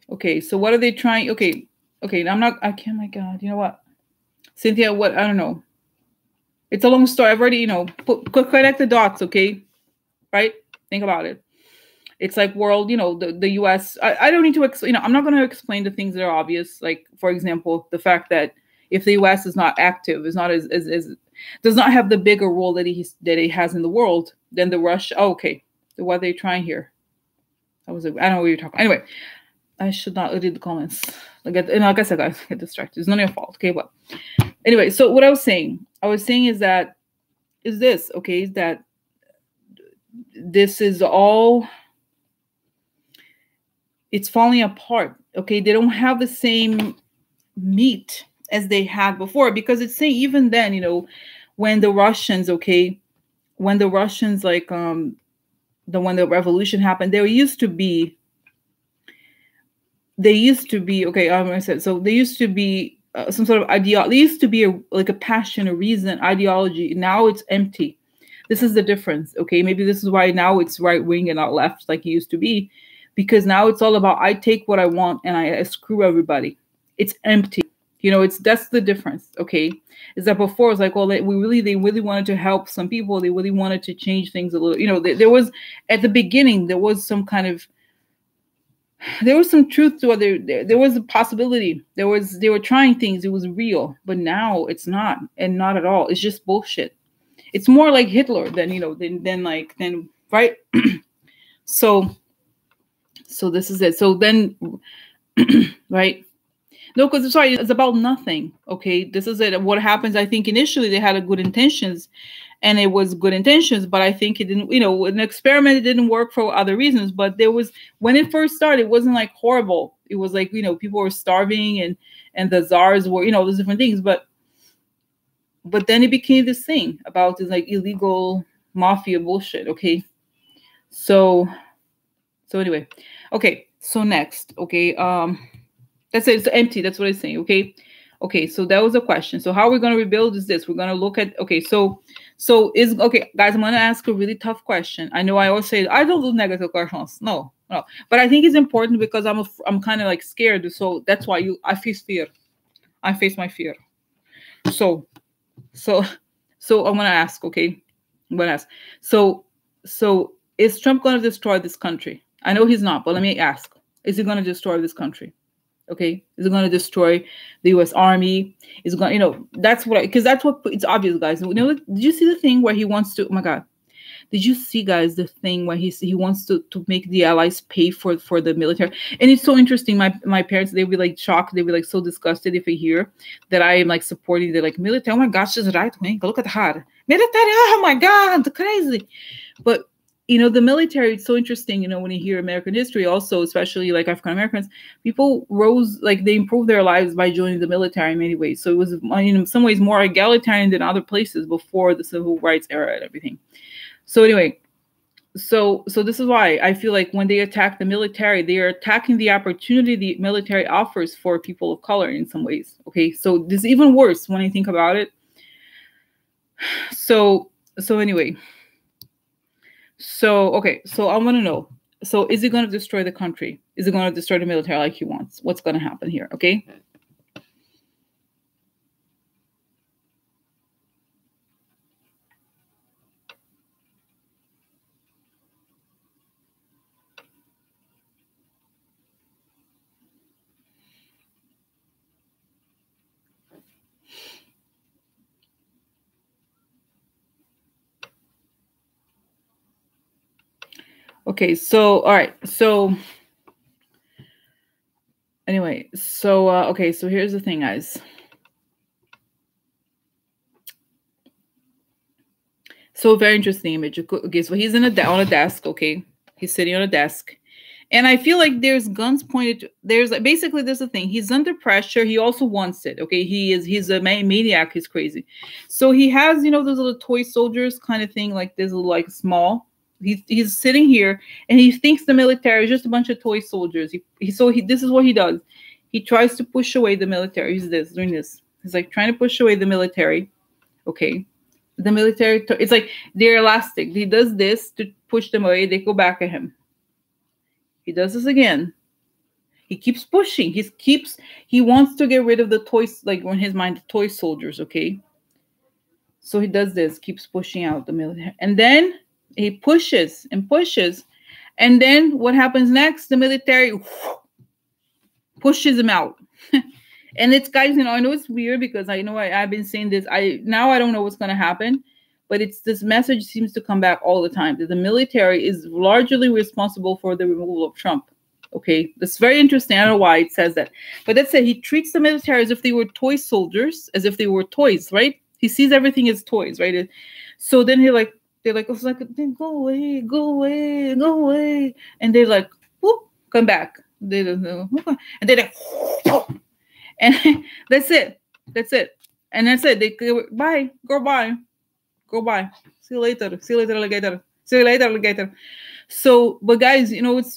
okay. So what are they trying? Okay. I'm not. I can't. My God, you know what, Cynthia? What I don't know. It's a long story. I've already connect the dots. Okay, right? Think about it. It's like world, the U.S. I don't need to, I'm not going to explain the things that are obvious. Like, for example, the fact that if the U.S. is not active, is not as does not have the bigger role that he has in the world, then the Russia. Oh, okay, so what are they trying here? I don't know what you're talking. Anyway, I should not read the comments. Like I said, guys, get distracted. It's not your fault. Okay, but anyway, so what I was saying is that this is all. It's falling apart. Okay, they don't have the same meat as they had before, because it's saying even then, when the Russians, when the revolution happened, there used to be. Okay, I said so. There used to be some sort of ideology. There used to be a passion, a reason, ideology. Now it's empty. This is the difference. Okay, maybe this is why now it's right wing and not left like it used to be. Because now it's all about I take what I want and I screw everybody. It's empty. That's the difference. Okay. Is that before it was like, well, they really wanted to help some people. They really wanted to change things a little. There was at the beginning, there was some truth to it. There was a possibility. They were trying things. It was real, but now it's not, and not at all. It's just bullshit. It's more like Hitler than right. So this is it. So then, right? No, because sorry, it's about nothing. Okay, this is it. What happens? I think initially they had good intentions, and it was good intentions, but I think it didn't. An experiment, it didn't work for other reasons. But when it first started, it wasn't like horrible. It was like people were starving, and the czars were those different things. But then it became this thing about this like illegal mafia bullshit. Okay, so anyway. Okay, so next, okay, that's it. It's empty. That's what I'm saying. Okay. So that was a question. So how we're gonna rebuild is this. We're gonna look at. Okay, so guys. I'm gonna ask a really tough question. I know I always say I don't do negative questions. No, but I think it's important because I'm kind of like scared. So that's why I face fear. I face my fear. So I'm gonna ask. Okay, I'm gonna ask. So is Trump gonna destroy this country? I know he's not, but let me ask. Is he going to destroy this country? Okay. Is it going to destroy the U.S. Army? Is it going, that's what, because that's what, it's obvious, guys. Did you see the thing where he wants to, oh my God. Did you see, guys, the thing where he wants to make the allies pay for the military? And it's so interesting. My parents, they'd be like shocked. They'd be like so disgusted if they hear that I am like supporting the like military. Oh my gosh, she's right wing. Look at her. Military. Oh my God, crazy. But the military, it's so interesting, when you hear American history also, especially like African Americans, people rose, like they improved their lives by joining the military in many ways. So it was in some ways more egalitarian than other places before the civil rights era and everything. So anyway, So this is why I feel like when they attack the military, they are attacking the opportunity the military offers for people of color in some ways. Okay, so this is even worse when you think about it. So anyway, so okay, so I want to know. So is he going to destroy the country? Is he going to destroy the military like he wants? What's going to happen here? Okay. Okay, so all right, so anyway, so okay, so here's the thing, guys. So very interesting image. Okay, so he's on a desk. Okay, he's sitting on a desk, and I feel like there's guns pointed. There's basically there's a thing. He's under pressure. He also wants it. Okay, he's a maniac. He's crazy. So he has those little toy soldiers kind of thing, like this little like small. He's sitting here and he thinks the military is just a bunch of toy soldiers. This is what he does. He tries to push away the military. He's doing this. He's like trying to push away the military. Okay. The military, it's like they're elastic. He does this to push them away. They go back at him. He does this again. He keeps pushing. He wants to get rid of the toys, like in his mind, the toy soldiers. Okay. So he does this, keeps pushing out the military. And then he pushes and pushes. And then what happens next? The military pushes him out. And it's, guys, I know it's weird because I know I've been saying this. Now I don't know what's going to happen, but this message seems to come back all the time that the military is largely responsible for the removal of Trump. Okay, that's very interesting. I don't know why it says that, but that's it. He treats the military as if they were toy soldiers, as if they were toys, right? He sees everything as toys, right? So then they're like, it's like, go away, go away, go away, and they're like, whoop, come back. And they're like, and that's it. That's it. And that's it. They go, bye. Go bye. Go bye. See you later. See you later, alligator. See you later, alligator. So, but guys, sometimes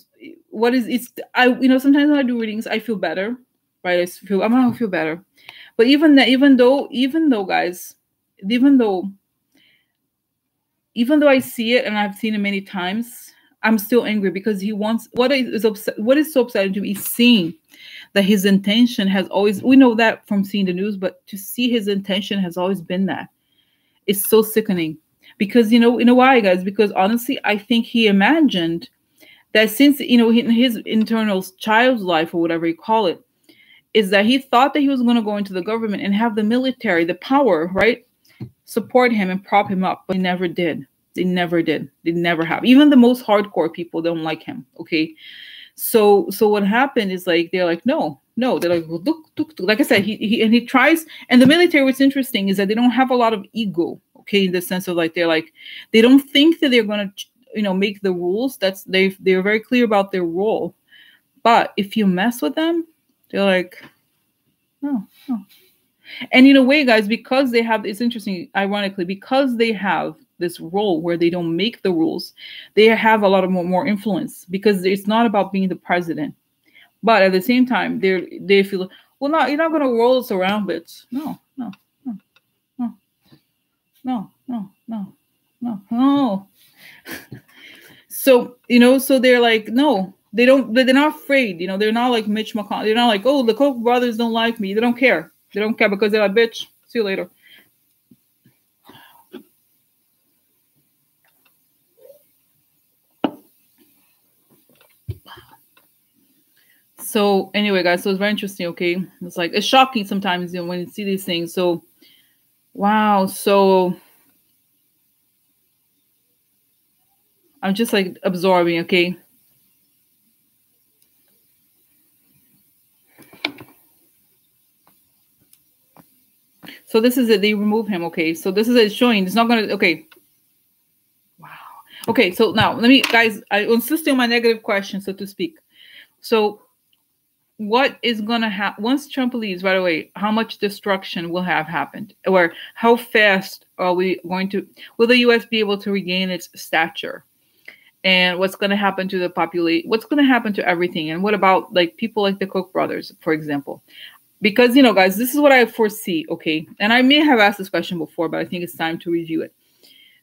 when I do readings, I feel better, right? I'm gonna feel better. But even though, guys, even though I see it and I've seen it many times, I'm still angry because he wants what is so upsetting to me is seeing that his intention has always, we know that from seeing the news, but to see his intention has always been that. It's so sickening because, why, guys? Because honestly, I think he imagined that since, in his internal child's life or whatever you call it, is that he thought that he was going to go into the government and have the military, the power, right, support him and prop him up, but he never did. They never did. They never have. Even the most hardcore people don't like him. Okay. So what happened is like, they're like, no. They're like, look. Like I said, he tries. And the military, what's interesting is that they don't have a lot of ego. Okay. In the sense of like, they don't think that they're going to, make the rules. They're very clear about their role. But if you mess with them, they're like, no. And in a way, guys, because they have, it's interesting, ironically, because they have this role where they don't make the rules, they have a lot of more influence because it's not about being the president. But at the same time, they feel, well, no, you're not going to roll us around, bitch. No. So, so they're like, no, they don't, they're not afraid. They're not like Mitch McConnell. They're not like, oh, the Koch brothers don't like me. They don't care. They don't care because they're like, bitch, see you later. So anyway, guys, so it's very interesting. Okay, it's like it's shocking sometimes when you see these things. So wow, so I'm just like absorbing. Okay, so this is it. They remove him. Okay, so this is it showing. It's not gonna. Okay. Wow. Okay, so now let me, guys. I insist on my negative question, so to speak. So what is going to happen once Trump leaves right away? How much destruction will have happened? Or how fast are we going to, will the U.S. be able to regain its stature? And what's going to happen to the population? What's going to happen to everything? And what about like people like the Koch brothers, for example? Because, you know, guys, this is what I foresee, okay? And I may have asked this question before, but I think it's time to review it.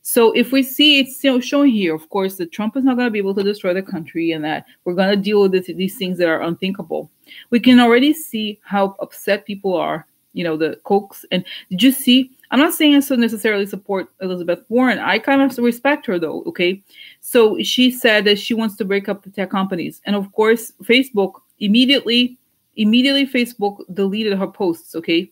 So if we see it's showing here, of course, that Trump is not going to be able to destroy the country and that we're going to deal with these things that are unthinkable. We can already see how upset people are, you know, the Kochs. And did you see? I'm not saying I so necessarily support Elizabeth Warren. I kind of respect her, though, okay? So she said that she wants to break up the tech companies. And, of course, Facebook immediately Facebook deleted her posts, okay?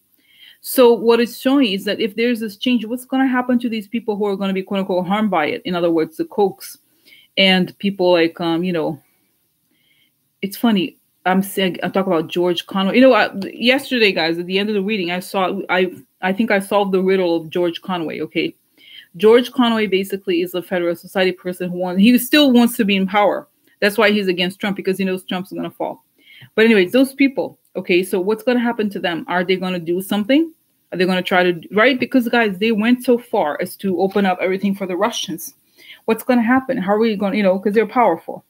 So what it's showing is that if there's this change, what's going to happen to these people who are going to be quote unquote harmed by it? In other words, the Kochs and people like, you know, it's funny. I'm talking about George Conway. You know, yesterday, guys, at the end of the reading, I think I solved the riddle of George Conway. Okay. George Conway basically is a Federalist Society person he still wants to be in power. That's why he's against Trump, because he knows Trump's going to fall. But anyways, those people, okay, so what's going to happen to them? Are they going to do something? Are they going to try to, right? Because, guys, they went so far as to open up everything for the Russians. What's going to happen? How are we going to, you know, because they're powerful.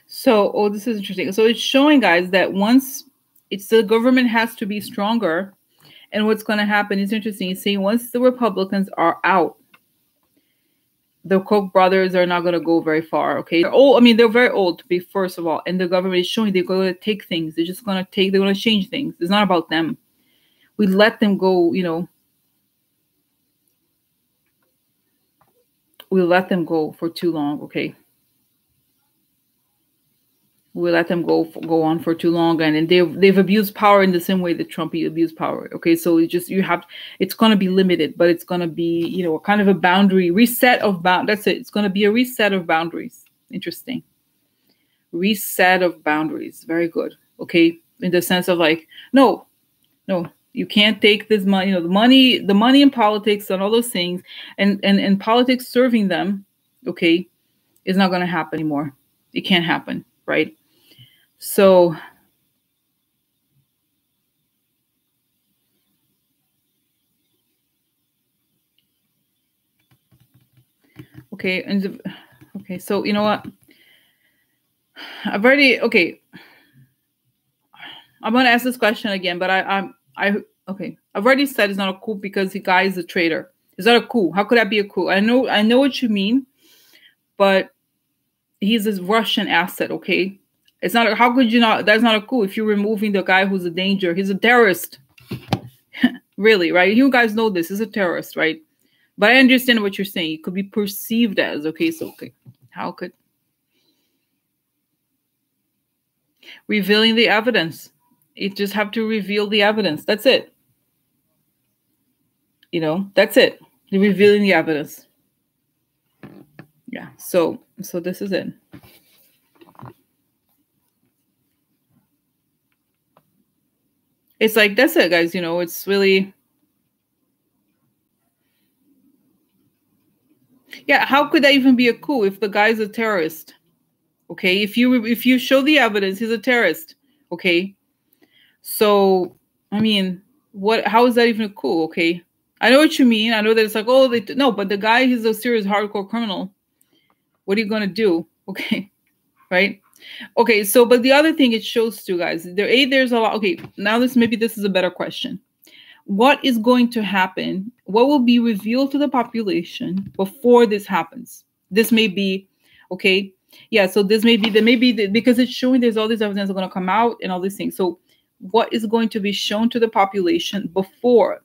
So, oh, this is interesting. So it's showing, guys, that once the government has to be stronger. And what's going to happen is interesting. It's saying once the Republicans are out, the Koch brothers are not going to go very far. Okay. They're old. I mean, they're very old to be, first of all. And the government is showing they're going to take things. They're just going to they're going to change things. It's not about them. We let them go, you know. We let them go for too long. Okay. We let them go on for too long, and they've abused power in the same way that Trump abused power. Okay, so it's going to be limited, but it's going to be, you know, a kind of a boundary reset of That's it. It's going to be a reset of boundaries. Interesting. Reset of boundaries. Very good. Okay, in the sense of like, no, you can't take this money. You know, the money in politics and all those things, and politics serving them. Okay, is not going to happen anymore. It can't happen, right? So, okay, so you know what? I'm going to ask this question again, but okay. I've already said it's not a coup because the guy is a traitor. Is that a coup? How could that be a coup? I know what you mean, but he's a Russian asset, okay? It's not. How could you not? That's not a coup if you're removing the guy who's a danger. He's a terrorist. Really, right? You guys know this. He's a terrorist, right? But I understand what you're saying. It could be perceived as, okay, so, okay. How could? Revealing the evidence. You just have to reveal the evidence. That's it. You know, that's it. You're revealing the evidence. Yeah, so this is it. It's like, that's it, guys. You know, it's really... Yeah, how could that even be a coup if the guy's a terrorist? Okay, if you show the evidence, he's a terrorist. Okay, so I mean, how is that even a coup? Okay, I know what you mean. I know that it's like, oh, no, but the guy, he's a serious hardcore criminal. What are you gonna do? Okay, right? Okay, so but the other thing it shows to, guys, there's a lot. Okay, now this is a better question. What is going to happen? What will be revealed to the population before this happens? This may be, okay, yeah. So this may be because it's showing there's all these evidence are going to come out and all these things. So what is going to be shown to the population before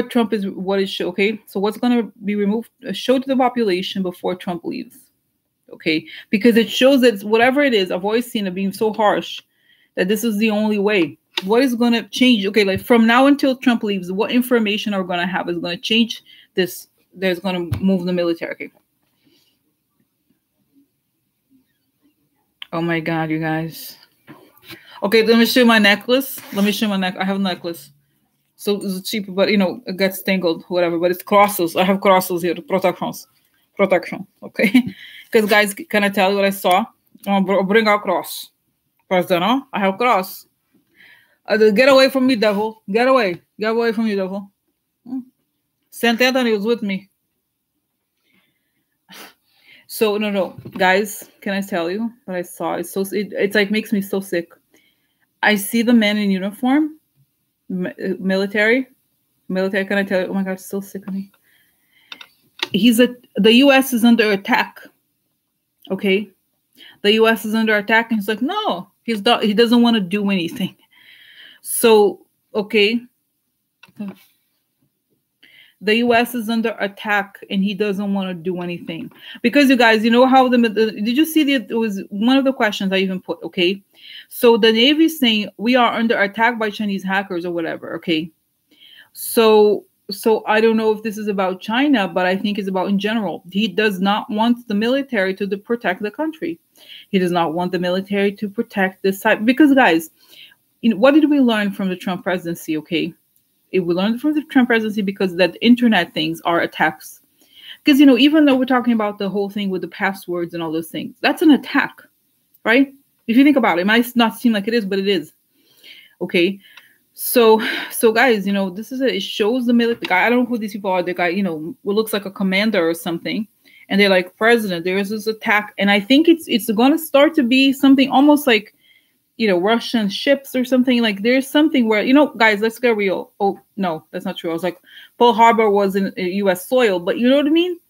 Trump is what is shown? Okay, so what's going to be removed, showed to the population before Trump leaves? Okay, because it shows that whatever it is, I've always seen it being so harsh that this is the only way. What is going to change? Okay, like from now until Trump leaves, what information are we going to have is going to change this? There's going to move the military. Okay. Oh my God, you guys. Okay, let me show you my necklace. I have a necklace. So it's cheap, but it gets tangled, whatever. But it's crosses. I have crosses here, protection. Okay, because guys, can I tell you what I saw? I'll bring out cross. I have cross. Get away from me, devil. Get away from me, devil. Saint Anthony was with me. So no, guys, can I tell you what I saw? It's like makes me so sick. I see the man in uniform, military. Can I tell you? Oh my God, it's so sick of me. The U.S. is under attack. Okay, the U.S. is under attack, and he's like, no, he doesn't want to do anything. So okay, the U.S. is under attack, and he doesn't want to do anything because you guys, you know how did you see it was one of the questions I even put? Okay, so the Navy is saying we are under attack by Chinese hackers or whatever. Okay, so I don't know if this is about China, but I think it's about in general. He does not want the military to protect the country. He does not want the military to protect this side because, guys, what did we learn from the Trump presidency? Okay, we learned from the Trump presidency because that internet things are attacks. Because even though we're talking about the whole thing with the passwords and all those things, that's an attack, right? If you think about it, it might not seem like it is, but it is. Okay. So guys, this is it shows the military guy. I don't know who these people are. The guy, who looks like a commander or something, and they're like, President, there is this attack, and I think it's going to start to be something almost like, Russian ships or something. Like there's something where, guys, let's get real. Oh no, that's not true. I was like, Pearl Harbor was in U.S. soil, but you know what I mean?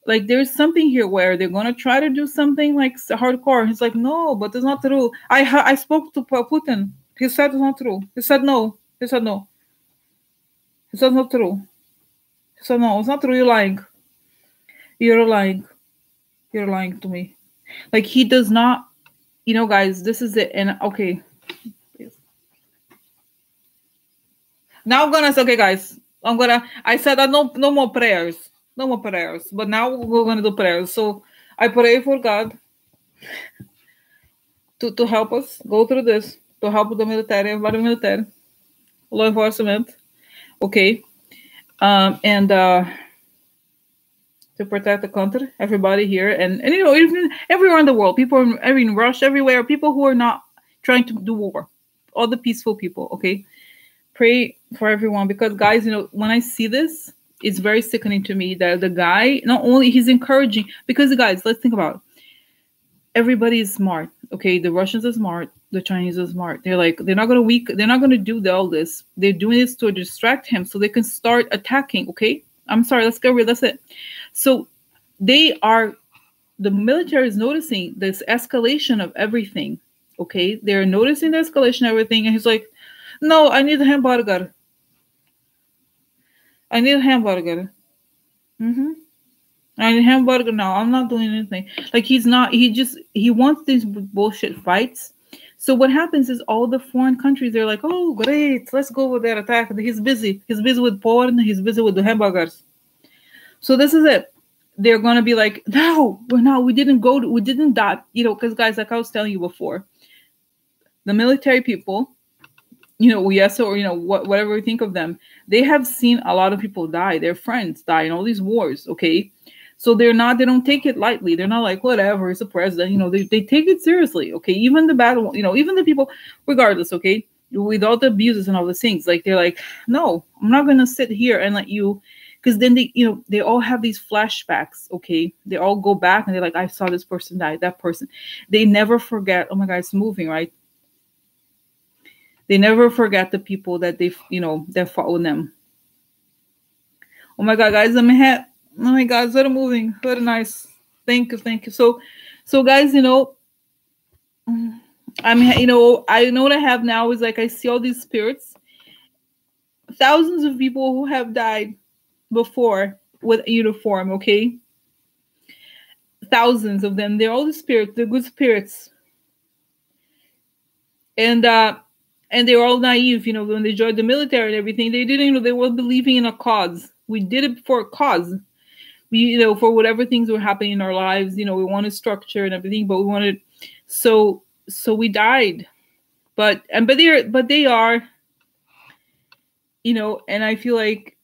Like there's something here where they're going to try to do something like hardcore. He's like, no, but it's not true. I spoke to Putin. He said it's not true. He said no. He said no. He said it's not true. He said no, it's not true. You're lying. You're lying. You're lying to me. Like he does not, guys, this is it. And okay. Now I'm gonna say, okay, guys, I said that no more prayers. No more prayers. But now we're gonna do prayers. So I pray for God to help us go through this. To help the military, everybody military, law enforcement, okay, and to protect the country, everybody here, and even everywhere in the world, people in Russia, everywhere, people who are not trying to do war, all the peaceful people, okay, pray for everyone because guys, when I see this, it's very sickening to me that the guy not only he's encouraging because guys, let's think about it. Everybody is smart, okay? The Russians are smart. The Chinese are smart. They're not going to do all this. They're doing this to distract him so they can start attacking, okay? I'm sorry, let's get real. That's it. So the military is noticing this escalation of everything, okay? They're noticing the escalation of everything. And he's like, no, I need a hamburger. I need a hamburger. I need a hamburger now. I'm not doing anything. Like he wants these bullshit fights. So what happens is all the foreign countries, they're like, oh, great, let's go with that attack. He's busy. He's busy with porn. He's busy with the hamburgers. So this is it. They're going to be like, no, we didn't die. Because guys, like I was telling you before, the military people, whatever we think of them, they have seen a lot of people die. Their friends die in all these wars, okay? So they don't take it lightly. They're not like, whatever, it's a president. They take it seriously, okay? Even the bad, even the people, regardless, okay? With all the abuses and all the things, like they're like, no, I'm not going to sit here and let you, because then they all have these flashbacks, okay? They all go back and they're like, I saw this person die, that person. They never forget, oh my God, it's moving, right? They never forget the people that that fought with them. Oh my God, guys, oh my God, it's very moving, very nice. Thank you. So guys, I know what I have now is like I see all these spirits, thousands of people who have died before with a uniform, okay? Thousands of them. They're all the spirits, they're good spirits. And they're all naive, when they joined the military and everything, they didn't, they were believing in a cause. We did it for a cause. We, for whatever things were happening in our lives, we wanted structure and everything, but we wanted, so we died. But they are, you know, and I feel like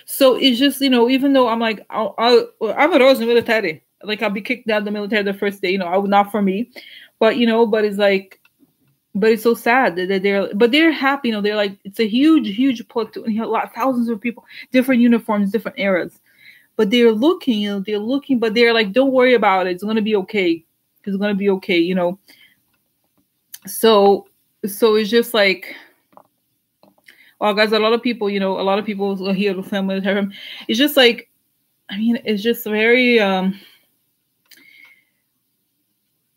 so it's just, you know, even though I'm like, I'm a rose in the military. Like I'll be kicked out of the military the first day, you know, not for me. But you know, but it's like, but it's so sad that but they're happy, you know, they're like, it's a huge platoon, you know, thousands of people, different uniforms, different eras. But they're looking, you know, they're looking, but they're like, don't worry about it. It's gonna be okay. It's gonna be okay, you know. So it's just like, well, guys, a lot of people, you know, a lot of people here with family. It's just like, I mean, it's just very,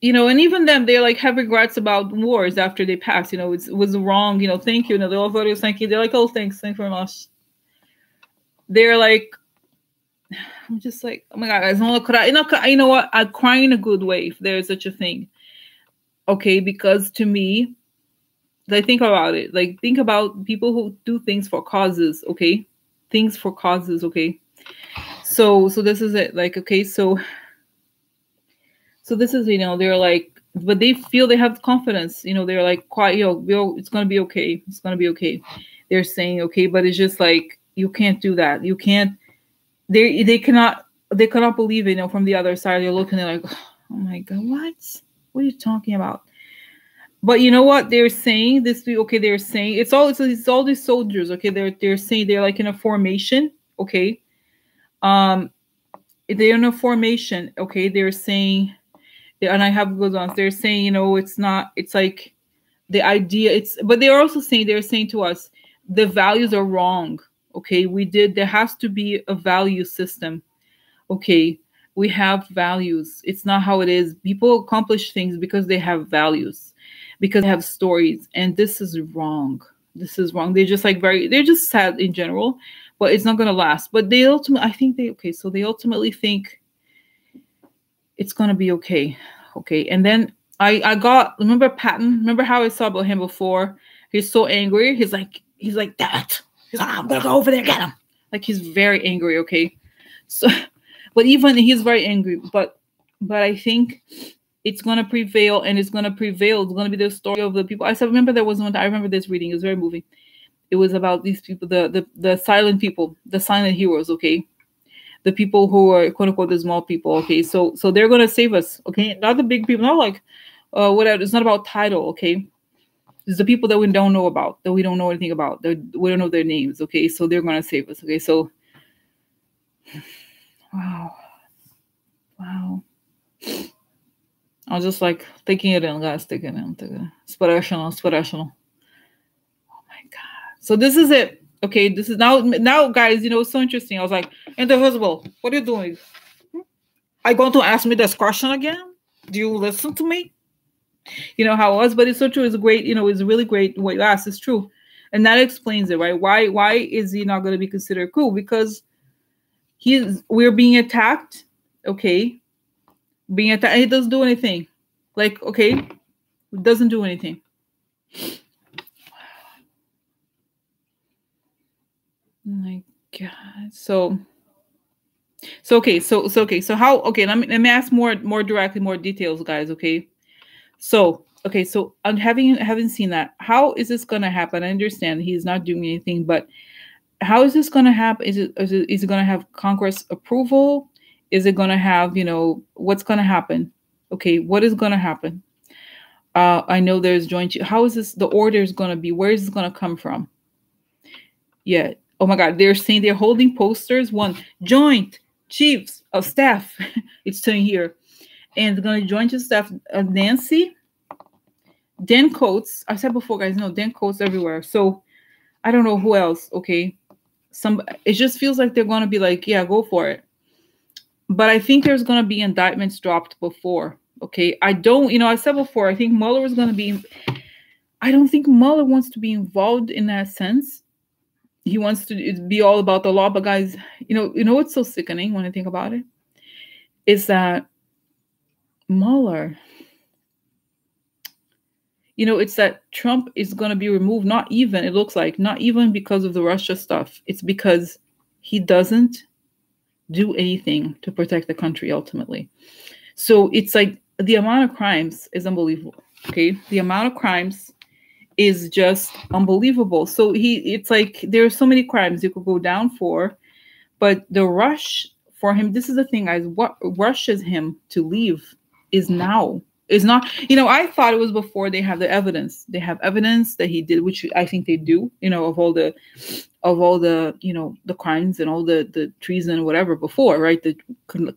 you know, and even them, they like have regrets about wars after they pass. You know, it was wrong. You know, thank you. You know, they all voted thank you. They're like, oh, thanks very much. They're like, I'm just like, oh my god, guys, you know what? I cry in a good way if there's such a thing. Okay, because to me, like, think about it. Like, think about people who do things for causes. Okay, things for causes. Okay, so this is it. Like, okay, so this is, you know, they're like, but they feel they have confidence. You know, they're like, quiet, yo, it's gonna be okay. It's gonna be okay. They're saying okay, but it's just like, you can't do that. You can't. They cannot believe it. You know, from the other side, they're looking, they're like, oh my god, what are you talking about? But you know what they're saying? Okay, they're saying it's all these soldiers. Okay, they're saying they're like in a formation. Okay, they're in a formation. Okay, they're saying, and I have good ones. They're saying, you know, it's not. It's like the idea. But they're also saying, they're saying to us, the values are wrong. Okay, there has to be a value system. Okay, we have values. It's not how it is. People accomplish things because they have values, because they have stories, and this is wrong. This is wrong. They're just like they're just sad in general, but it's not going to last. But they ultimately, I think so they ultimately think it's going to be okay. Okay. And then remember Patton? Remember how I saw about him before? He's so angry. He's like, that. He's like, I'm going to go over there and get him. Like, he's very angry. Okay. So, but even he's very angry, but I think it's going to prevail, and it's going to prevail. It's going to be the story of the people. I remember there was one, I remember this reading. It was very moving. It was about these people, the silent people, the silent heroes. Okay. The people who are quote unquote the small people. Okay. So they're going to save us. Okay. Not the big people, not like, whatever. It's not about title. Okay. It's the people that we don't know about, that we don't know anything about, that we don't know their names. Okay. So they're going to save us. Okay. So, wow. I was just like taking it in, guys, taking it in. Inspirational. Oh my god. So this is it. Okay, this is now, guys, you know, it's so interesting. I was like, indivisible, what are you doing? Are you going to ask me this question again? Do you listen to me? You know how it was, but it's so true. It's great, you know, it's really great what you asked. It's true. And that explains it, right? Why is he not going to be considered cool? Because we're being attacked, okay? Being attacked, he doesn't do anything. Like, okay, doesn't do anything. Oh my god. So okay. So how? Okay, let me ask more directly, more details, guys. Okay. So okay. So I'm having seen that. How is this going to happen? I understand he's not doing anything, but how is this going to happen? Is it going to have Congress approval? Is it going to have, you know, what's going to happen? Okay, what is going to happen? I know there's joint. How is this? The order is going to be? Where is this going to come from? Yeah. Oh my God. They're saying they're holding posters. One, Joint Chiefs of Staff. It's saying here. And they're going to Joint Chiefs of Staff, Nancy, Dan Coates. I said before, guys, no, Dan Coates everywhere. So I don't know who else. Okay. It just feels like they're going to be like, yeah, go for it. But I think there's going to be indictments dropped before. Okay. I don't, you know, I said before, I think Mueller is going to be, I don't think Mueller wants to be involved in that sense. He wants to be all about the law. But guys, you know what's so sickening when I think about it? Is that Mueller, you know, it's that Trump is going to be removed. It looks like, not even because of the Russia stuff. It's because he doesn't do anything to protect the country ultimately. So it's like the amount of crimes is unbelievable. Okay, the amount of crimes is just unbelievable. So it's like there are so many crimes you could go down for, but the rush for him, this is the thing, guys, what rushes him to leave is now. Is not, I thought it was before they have the evidence. They have evidence that he did, which I think they do, of all the the crimes and all the treason, whatever, before, right? The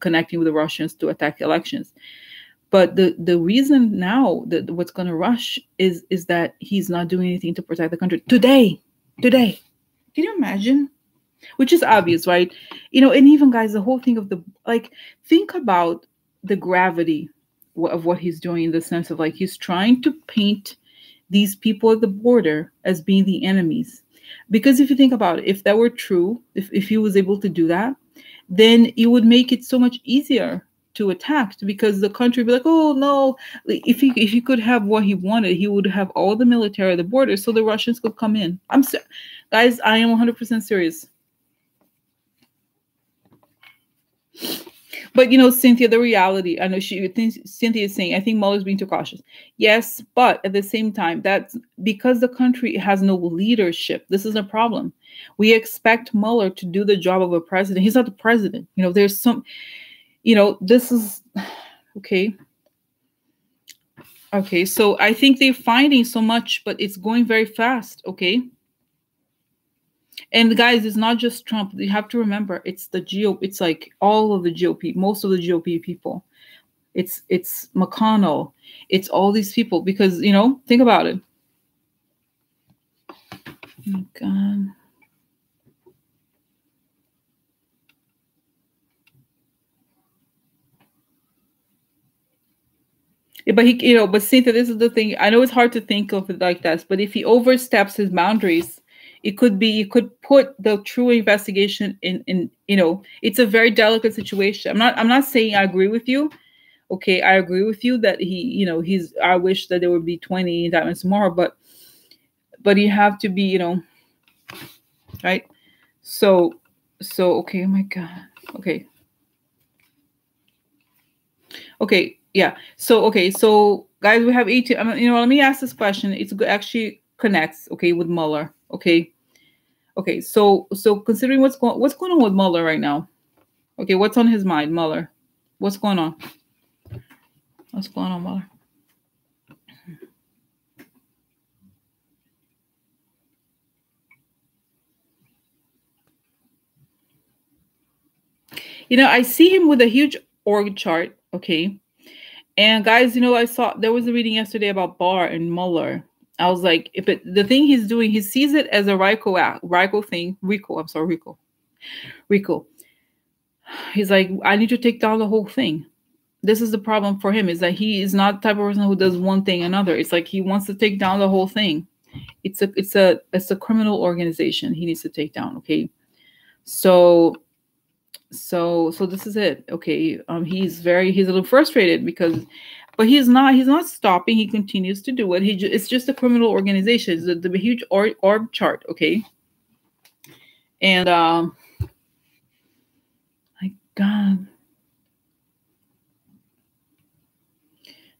connecting with the Russians to attack elections. But the reason now that what's going to rush is that he's not doing anything to protect the country today. Can you imagine? Which is obvious, right? And even, guys, the whole thing of think about the gravity of what he's doing, in the sense of he's trying to paint these people at the border as being the enemies. Because if you think about it, if that were true, if he was able to do that, then it would make it so much easier to attack, because the country would be like, oh no, if he could have what he wanted, he would have all the military at the border so the Russians could come in. Guys, I am 100% serious. But Cynthia, the reality, I know Cynthia is saying, I think Mueller's being too cautious. Yes, but at the same time, that's because the country has no leadership. This is a problem. We expect Mueller to do the job of a president. He's not the president. There's some, this is okay. Okay, so I think they're finding so much, but it's going very fast. Okay. And guys, it's not just Trump. You have to remember, it's the it's like all of the GOP, most of the GOP people. It's McConnell. It's all these people, because, think about it. Oh my God. Yeah, but Cynthia, this is the thing. I know it's hard to think of it like this, but if he oversteps his boundaries, it could put the true investigation in it's a very delicate situation. I'm not saying I agree with you. Okay, I agree with you that I wish that there would be 20 indictments more, but you have to be, right? So okay, oh my God. Okay, yeah. So guys, we have 18. Let me ask this question. It's actually connects, okay, with Mueller. Okay, so considering what's going on with Mueller right now. Okay, what's on his mind, Mueller? What's going on? What's going on, Mueller? I see him with a huge org chart, okay? And guys, I saw there was a reading yesterday about Barr and Mueller. I was like, the thing he's doing, he sees it as a RICO thing. RICO. He's like, I need to take down the whole thing. This is the problem for him, is that he is not the type of person who does one thing another. It's like he wants to take down the whole thing. It's a criminal organization he needs to take down. Okay. So this is it. Okay. He's a little frustrated but he's not stopping. He continues to do it. It's just a criminal organization. It's the huge org chart. Okay. And, my God.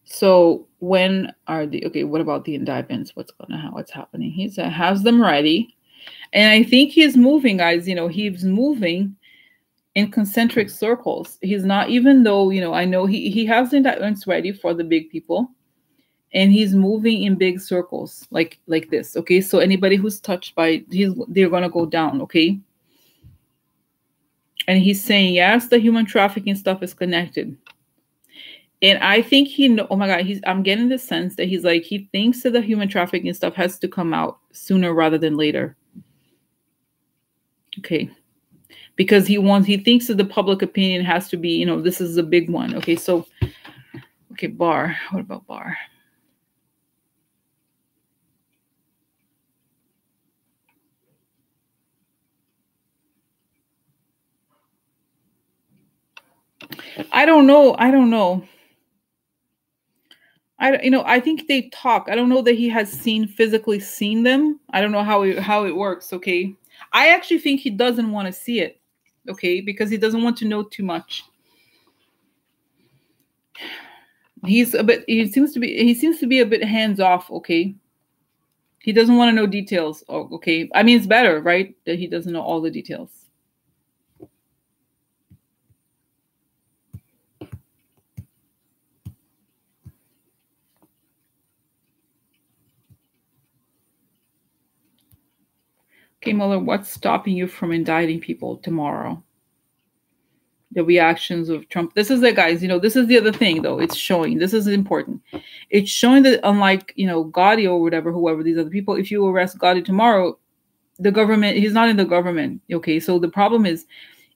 So when are what about the indictments? What's happening? He has them ready. And I think he's moving, guys. He's moving in concentric circles. He's not, even though, I know he has the indictments ready for the big people, and he's moving in big circles like this. Okay. So anybody who's touched by they're going to go down. Okay. And he's saying, yes, the human trafficking stuff is connected. And I think oh my God, I'm getting the sense that he thinks that the human trafficking stuff has to come out sooner rather than later. Okay. Because he thinks that the public opinion has to be, this is a big one. Okay. So, okay, Barr. What about Barr? I don't know. I think they talk. I don't know that he has physically seen them. I don't know how it works. Okay. I actually think he doesn't want to see it. Okay. Because he doesn't want to know too much. He's a bit. He seems to be a bit hands off. Okay. He doesn't want to know details. Oh, okay. I mean, it's better, right, that he doesn't know all the details. Okay, Mueller, what's stopping you from indicting people tomorrow? The reactions of Trump. This is it, guys. This is the other thing, though. It's showing. This is important. It's showing that, unlike, Gotti or whatever, whoever these other people, if you arrest Gotti tomorrow, the government, he's not in the government. Okay, so the problem is,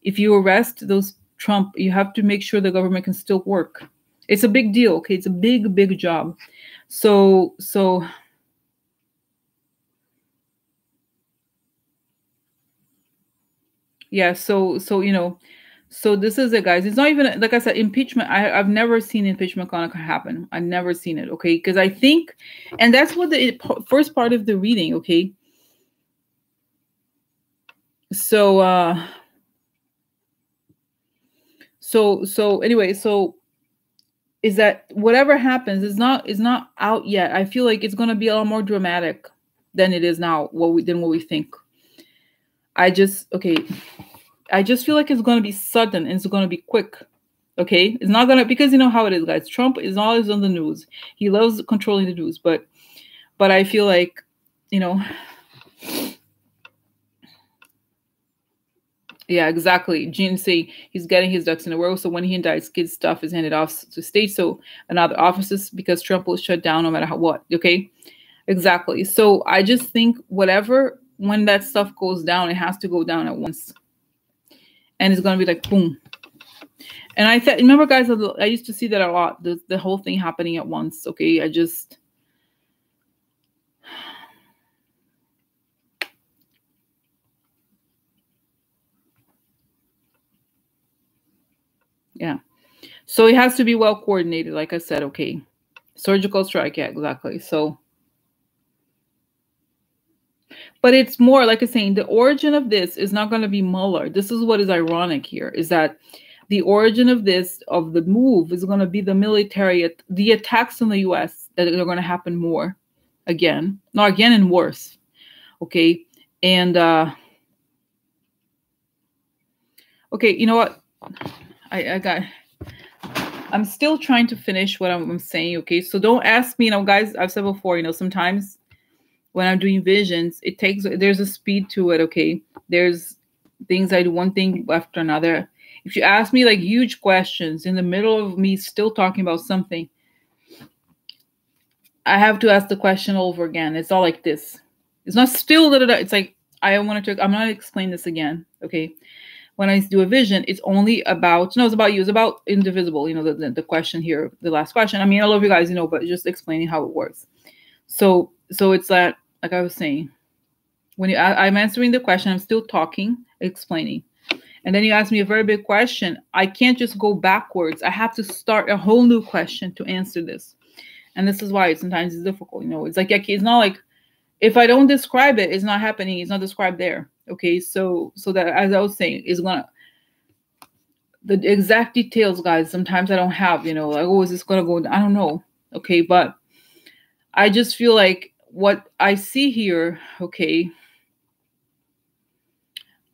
if you arrest those Trump, you have to make sure the government can still work. It's a big deal. Okay, it's a big, big job. So yeah. So this is it, guys. It's not even, like I said, impeachment. I've never seen impeachment gonna happen. I've never seen it. Okay, because I think, and that's what the first part of the reading. Okay. So anyway, is that whatever happens is not out yet. I feel like it's gonna be a lot more dramatic than it is now. What we think. I just feel like it's going to be sudden and it's going to be quick. Okay. It's not going to, because you know how it is, guys. Trump is always on the news. He loves controlling the news, but I feel like, yeah, exactly. Gene say he's getting his ducks in a row. So when he indicts, kids' stuff is handed off to state. So and other offices, because Trump will shut down no matter what. Okay. Exactly. So I just think when that stuff goes down, it has to go down at once. And it's going to be like, boom. And I remember, guys, I used to see that a lot. The whole thing happening at once. Okay. Yeah. So it has to be well coordinated. Like I said, okay. Surgical strike. Yeah, exactly. So, but it's more, like I'm saying, the origin of this is not going to be Mueller. This is what is ironic here, is that the origin of the move is going to be the military, the attacks on the U.S. that are going to happen more again, not again and worse. Okay. And, okay, you know what? I'm still trying to finish what I'm saying. Okay. So don't ask me, guys, I've said before, sometimes when I'm doing visions, there's a speed to it. Okay. There's things I do one thing after another. If you ask me like huge questions in the middle of me still talking about something, I have to ask the question over again. It's all like this. It's not still, it's like, I'm going to explain this again. Okay. When I do a vision, it's only about, it's about you. It's about indivisible, the question here, the last question. I mean, I love you guys, but just explaining how it works. So it's that, like I was saying, when I'm answering the question, I'm still talking, explaining. And then you ask me a very big question. I can't just go backwards. I have to start a whole new question to answer this. And this is why sometimes it's difficult. It's like, it's not like, if I don't describe it, it's not happening. It's not described there. Okay. So that, as I was saying, the exact details, guys, sometimes I don't have, like, oh, is this going to go? I don't know. Okay. But I just feel like what I see here, okay,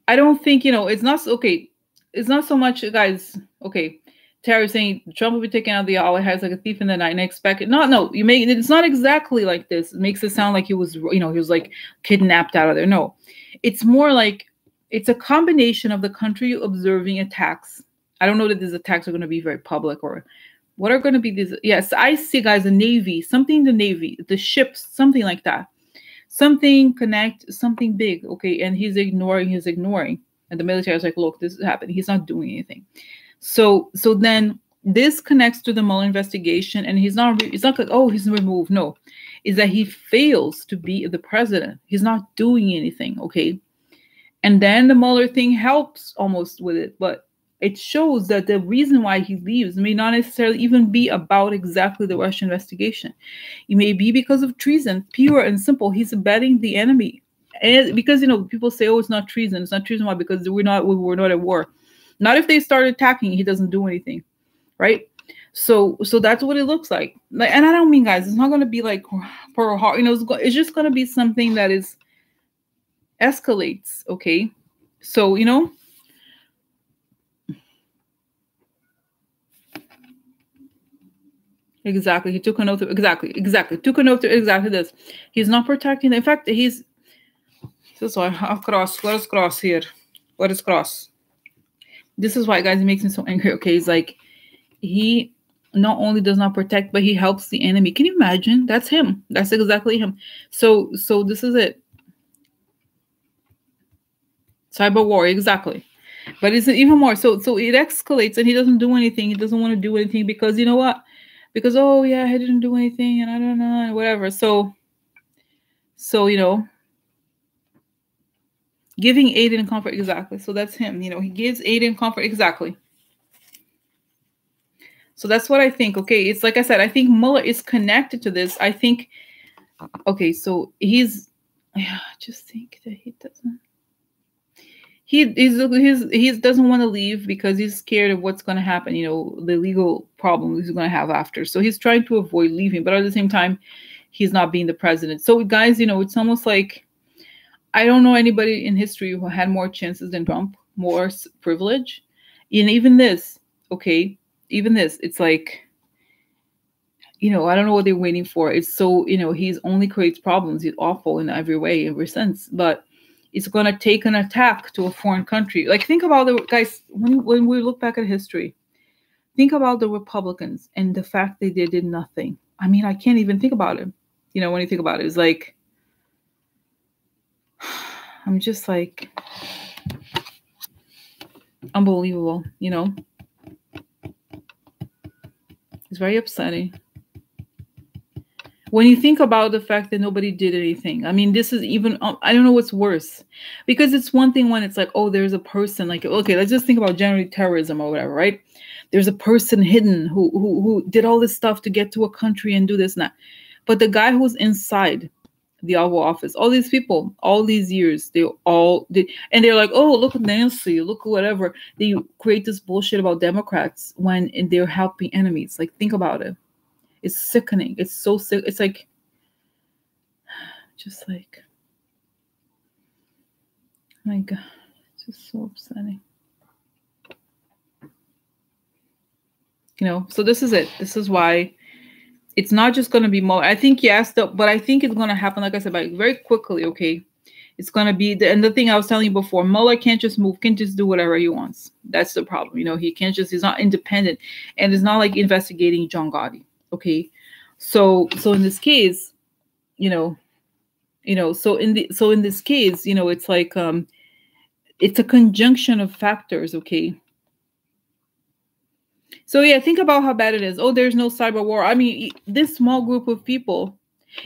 I don't think, it's not, okay, it's not so much, guys, okay, Terry saying Trump will be taken out of the White House like a thief in the night, and I expect it. No, it's not exactly like this. It makes it sound like he was, he was like kidnapped out of there. No, it's more like it's a combination of the country observing attacks. I don't know that these attacks are going to be very public or what are going to be these. Yes, I see, guys, the Navy, the ships, something like that. Something big, okay, and he's ignoring, and the military is like, look, this is happening. He's not doing anything. So then this connects to the Mueller investigation, and it's not like, oh, he's removed. No, is that he fails to be the president. He's not doing anything, okay, and then the Mueller thing helps almost with it, but it shows that the reason why he leaves may not necessarily even be about exactly the Russian investigation. It may be because of treason, pure and simple. He's abetting the enemy. And because, people say, oh, it's not treason. It's not treason. Why? Because we were not at war. Not if they start attacking, he doesn't do anything, right? So that's what it looks like, and I don't mean, guys, it's not going to be like Pearl Harbor, it's just going to be something that is escalates. Okay, so exactly, he took an oath. Exactly took an oath to exactly this. He's not protecting. In fact, he's so cross. What is cross here? What is cross? This is why, guys, it makes me so angry. Okay, it's like he not only does not protect, but he helps the enemy. Can you imagine? That's him. That's exactly him. So this is it. Cyber war, exactly. But it's even more. So it escalates, and he doesn't do anything. He doesn't want to do anything because you know what? Because oh yeah, he didn't do anything, and I don't know, and whatever. So giving aid and comfort, exactly. So that's him. He gives aid and comfort, exactly. So that's what I think. Okay, it's like I said, I think Mueller is connected to this. I think. Okay, so I just think that he doesn't. He doesn't want to leave because he's scared of what's going to happen. The legal problems he's going to have after. So he's trying to avoid leaving, but at the same time, he's not being the president. So guys, it's almost like I don't know anybody in history who had more chances than Trump, more privilege, and even this. Okay, even this, it's like. I don't know what they're waiting for. It's so he's only creates problems. He's awful in every way ever since, but. It's going to take an attack to a foreign country. Like, think about the guys, when we look back at history, think about the Republicans and the fact that they did nothing. I mean, I can't even think about it. When you think about it, it's like, I'm just like, unbelievable, It's very upsetting. When you think about the fact that nobody did anything, I mean, this is even, I don't know what's worse. Because it's one thing when it's like, oh, there's a person, like, okay, let's just think about generally terrorism or whatever, right? There's a person hidden who did all this stuff to get to a country and do this and that. But the guy who's inside the Oval Office, all these people, all these years, they all did. And they're like, oh, look at Nancy, look whatever. They create this bullshit about Democrats when they're helping enemies. Like, think about it. It's sickening. It's so sick. It's like, just like, my God, it's just so upsetting. So this is it. This is why it's not just going to be more. I think, yes, but I think it's going to happen, like I said, very quickly, okay? It's going to be, and the thing I was telling you before, Mueller can't just do whatever he wants. That's the problem. He can't he's not independent. And it's not like investigating John Gotti, okay? So in this case, so in this case, it's like, it's a conjunction of factors, okay? So yeah, think about how bad it is. Oh, there's no cyber war. I mean, this small group of people,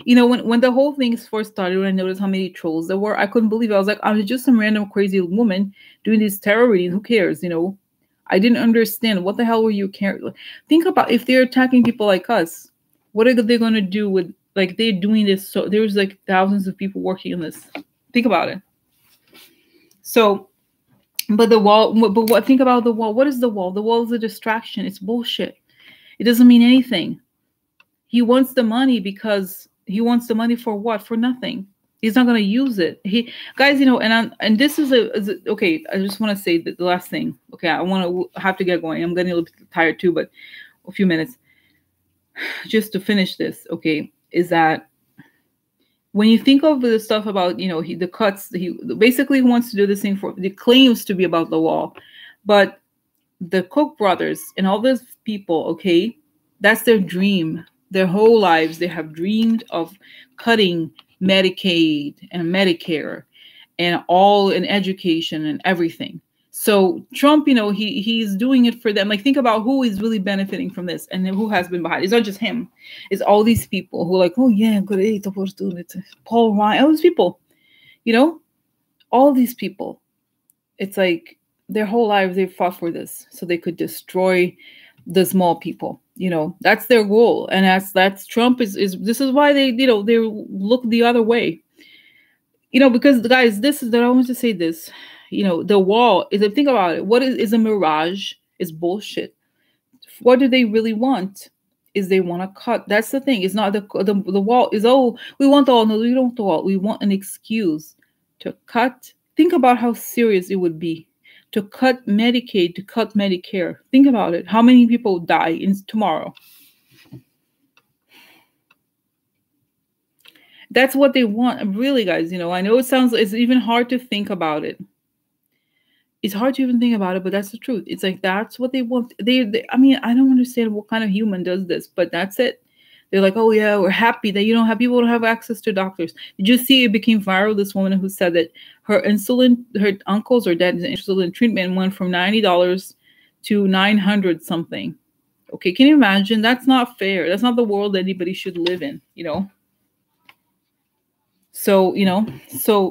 when the whole thing first started, when I noticed how many trolls there were, I couldn't believe it. I was like, I was just some random crazy woman doing these terror readings. Who cares? I didn't understand. What the hell were you caring? Think about if they're attacking people like us. What are they going to do with, like, they're doing this? So there's like thousands of people working on this. Think about it. So, but the wall, think about the wall. What is the wall? The wall is a distraction. It's bullshit. It doesn't mean anything. He wants the money because he wants the money for what? For nothing. He's not going to use it. Guys, and this is okay. I just want to say the last thing. Okay, I want to have to get going. I'm getting a little bit tired too, but a few minutes just to finish this. Okay, is that when you think of the stuff about the cuts, he basically wants to do this thing for the claims to be about the wall, but the Koch brothers and all those people, okay, that's their dream. Their whole lives, they have dreamed of cutting Medicaid and Medicare and all in education and everything. So Trump, he's doing it for them. Like, think about who is really benefiting from this and who has been behind. It's not just him. It's all these people who are like, oh yeah, great opportunity. Paul Ryan, all these people, all these people. It's like their whole lives they fought for this so they could destroy the small people. That's their goal. And that's Trump is this is why they, they look the other way. Because the guys, I want to say this. The wall is, think about it. What is a mirage? Is bullshit. What do they really want? Is they want to cut. That's the thing. It's not the wall is, oh, we want the wall. No, we don't want the wall. We want an excuse to cut. Think about how serious it would be to cut Medicaid, to cut Medicare. Think about it. How many people die tomorrow? That's what they want. Really, guys, I know it's even hard to think about it. It's hard to even think about it, but that's the truth. It's like, that's what they want. I mean, I don't understand what kind of human does this, but that's it. They're like, oh yeah, we're happy that people don't have access to doctors. Did you see it became viral? This woman who said that her uncle's or dad's insulin treatment went from $90 to $900 something. Okay, can you imagine? That's not fair. That's not the world anybody should live in, So,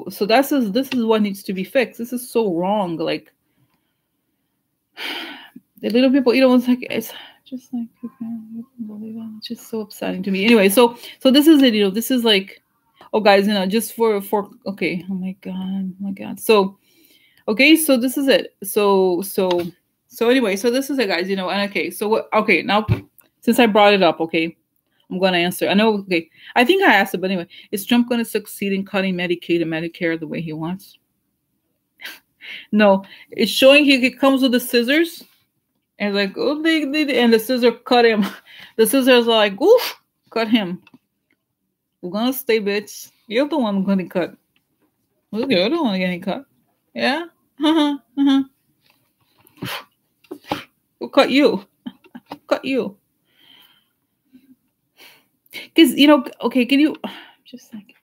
so this is what needs to be fixed. This is so wrong. Like, the little people, it's just like, you can't believe it. It's just so upsetting to me. Anyway, so this is it. This is like, oh guys, just for okay. Oh my god. So, okay, so this is it. So anyway, so this is it, guys. And okay, so what? Okay, now since I brought it up, okay, I'm gonna answer. I know. Okay, I think I asked it, but anyway, is Trump gonna succeed in cutting Medicaid and Medicare the way he wants? No, it's showing he comes with the scissors. And like, oh, and the scissor cut him. The scissors are like, oof, cut him. We're gonna stay, bitch. You're the one gonna cut. You're the one getting cut. Yeah. We'll cut you. Cut you. Because okay, can you just like?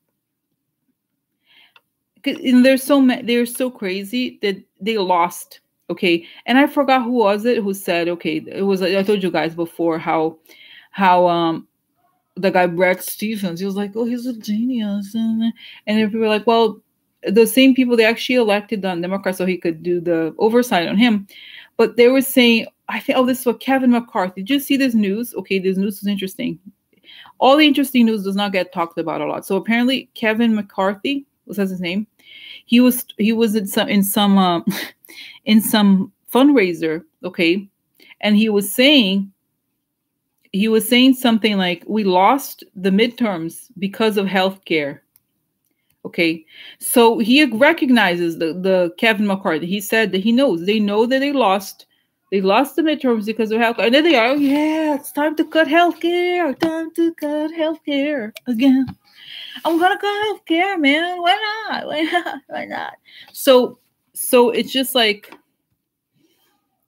And they're so crazy that they lost. Okay, and I forgot who was it who said, okay, it was, I told you guys before how the guy Brad Stevens, he was like, oh, he's a genius, and people were like, well, the same people, they actually elected the Democrat so he could do the oversight on him, but they were saying, I think, oh, this is what Kevin McCarthy. Did you see this news? Okay, this news is interesting. All the interesting news does not get talked about a lot. So apparently, Kevin McCarthy, what was his name? He was in some fundraiser, okay, and he was saying something like, we lost the midterms because of healthcare. Okay, so he recognizes the Kevin McCarthy. He said that they know that they lost the midterms because of healthcare, and then they are, oh yeah, it's time to cut healthcare, again. I'm gonna cut healthcare, man. Why not? So it's just like,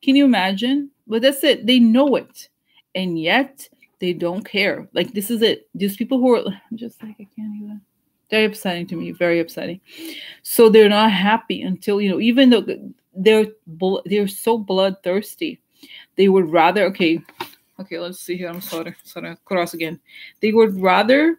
can you imagine? But that's it. They know it, and yet they don't care. Like, this is it. These people who are just like, I can't even. Very upsetting to me. Very upsetting. So they're not happy until, even though they're so bloodthirsty, they would rather. Okay, let's see here. I'm sorry. Cross again. They would rather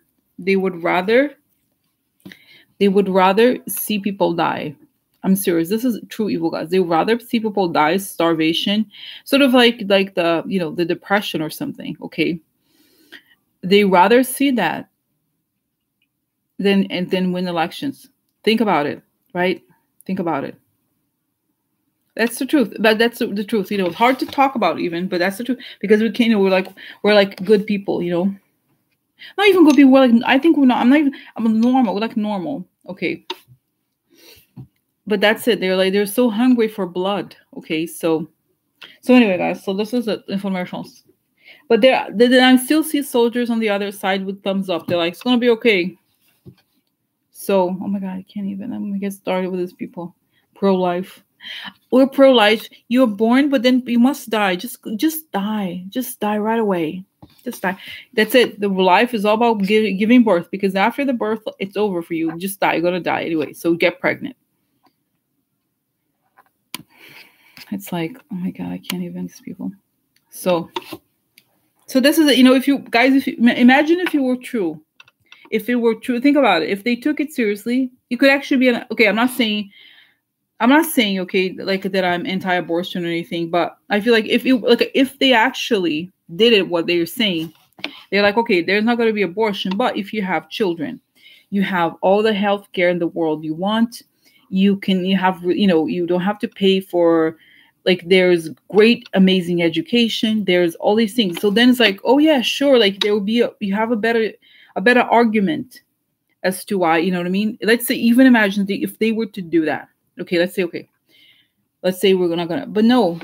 see people die. I'm serious. This is true evil, guys. They would rather see people die, starvation, sort of like the, the depression or something. Okay. They rather see that than win elections. Think about it, right? Think about it. That's the truth. But that's the truth. It's hard to talk about even, but that's the truth, because we can't. We're like good people. Not even good people. We're like, I think we're not. I'm normal. We're like normal. Okay. But that's it. They're so hungry for blood. Okay. So anyway, guys. So this is the infomercials. But I still see soldiers on the other side with thumbs up. They're like, it's gonna be okay. So, oh my God, I can't even. I'm gonna get started with these people. Pro-life. We're pro-life. You're born, but then you must die. Just die. Just die right away. Just die. That's it. The life is all about giving birth, because after the birth, it's over for you. Just die. You're gonna die anyway. So get pregnant. It's like, oh my God, I can't even. These people. So this is it. If you imagine if it were true. If it were true, think about it. If they took it seriously, you could actually be okay. I'm not saying, okay, like that I'm anti-abortion or anything, but I feel like if they actually did it, what they're saying, they're like, okay, there's not going to be abortion, but if you have children, you have all the health care in the world you want. You don't have to pay for like there's great, amazing education. There's all these things. So then it's like, oh yeah, sure. Like there will be you have a better argument as to why, you know what I mean? Let's say, even imagine if they were to do that. Okay, let's say we're not gonna, but no,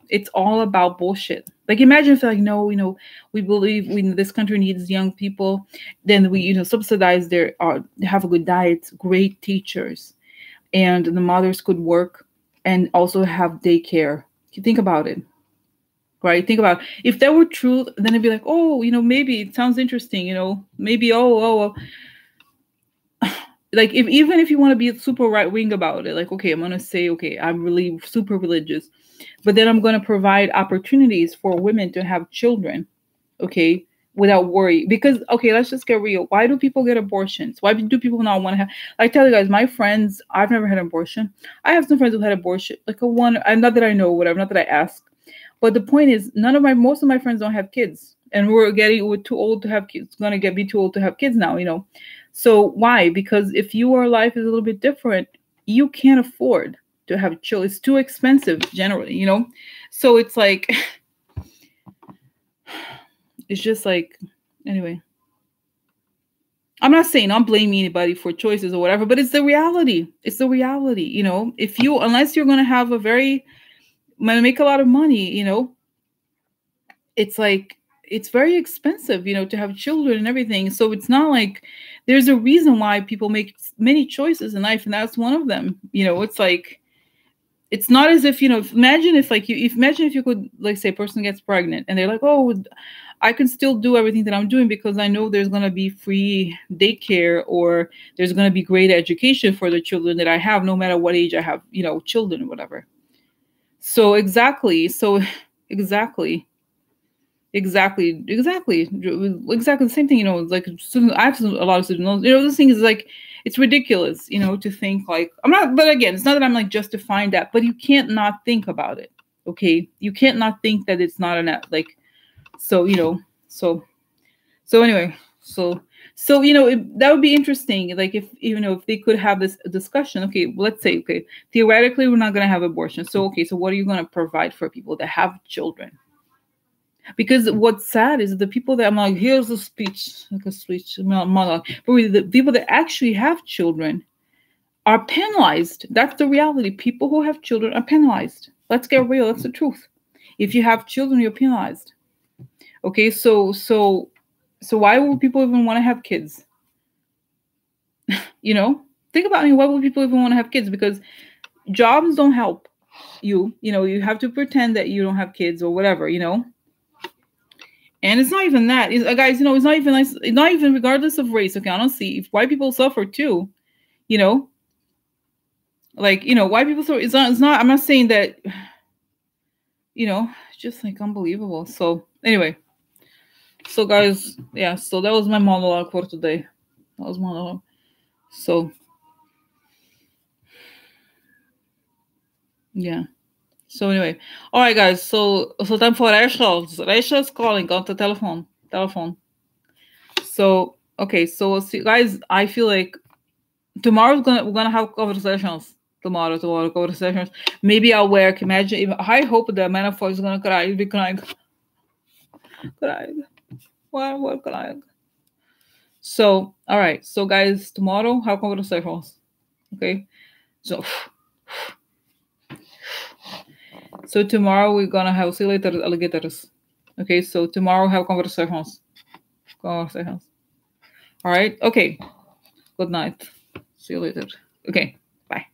it's all about bullshit. Like imagine if like, no, we believe this country needs young people, then we, subsidize their have a good diet, great teachers, and the mothers could work and also have daycare. You think about it, right? Think about if that were true, then it'd be like, oh, maybe it sounds interesting, maybe, like even if you want to be super right wing about it, like, okay, I'm gonna say, okay, I'm really super religious, but then I'm gonna provide opportunities for women to have children, okay, without worry. Because okay, let's just get real. Why do people get abortions? Why do people not want to have? I tell you guys, my friends, I've never had an abortion. I have some friends who had abortion, like not that I know, whatever, not that I ask. But the point is, most of my friends don't have kids, and we're too old to have kids. Be too old to have kids now, So why? Because if your life is a little bit different, you can't afford to have children. It's too expensive generally, So it's like, it's just like, anyway. I'm not saying I'm blaming anybody for choices or whatever, but it's the reality. It's the reality, unless you're going to have make a lot of money, it's like, it's very expensive, to have children and everything. So it's not like there's a reason why people make many choices in life, and that's one of them. It's like, it's not as if, imagine if you could, like, say a person gets pregnant and they're like, oh, I can still do everything that I'm doing because I know there's going to be free daycare, or there's going to be great education for the children that I have, no matter what age I have, children or whatever. So exactly. Exactly the same thing, like I have a lot of students, this thing is like, it's ridiculous, to think like, but again, it's not that I'm like justifying that, but you can't not think about it. Okay, you can't not think that it's not enough, like, so anyway, that would be interesting, like if if they could have this discussion. Okay, let's say, okay, theoretically we're not going to have abortion, so okay, so what are you going to provide for people that have children? Because what's sad is the people that I'm like, here's a speech, like a speech monologue, but really the people that actually have children are penalized. That's the reality. People who have children are penalized. Let's get real. That's the truth. If you have children, you're penalized. Okay, so why would people even want to have kids? Think about it. Why would people even want to have kids? Because jobs don't help you. You have to pretend that you don't have kids or whatever. And it's not even that, guys. It's not even nice. It's not even regardless of race. Okay, honestly, if white people suffer too, like white people suffer. It's not. I'm not saying that. It's just like unbelievable. So anyway, so guys, yeah. So that was my monologue for today. That was monologue. So yeah. So anyway, all right, guys. So time for Rachel's. Rachel's calling on the telephone. So okay, so see, guys, I feel like we're gonna have conversations. Tomorrow conversations. Maybe I'll work. Imagine. I hope the Manafort is gonna cry. He'll be crying. Why crying? So all right. So guys, tomorrow have conversations. Okay. So tomorrow we're gonna have, see you later, alligators. Okay, so tomorrow have conversations. All right. Okay. Good night. See you later. Okay. Bye.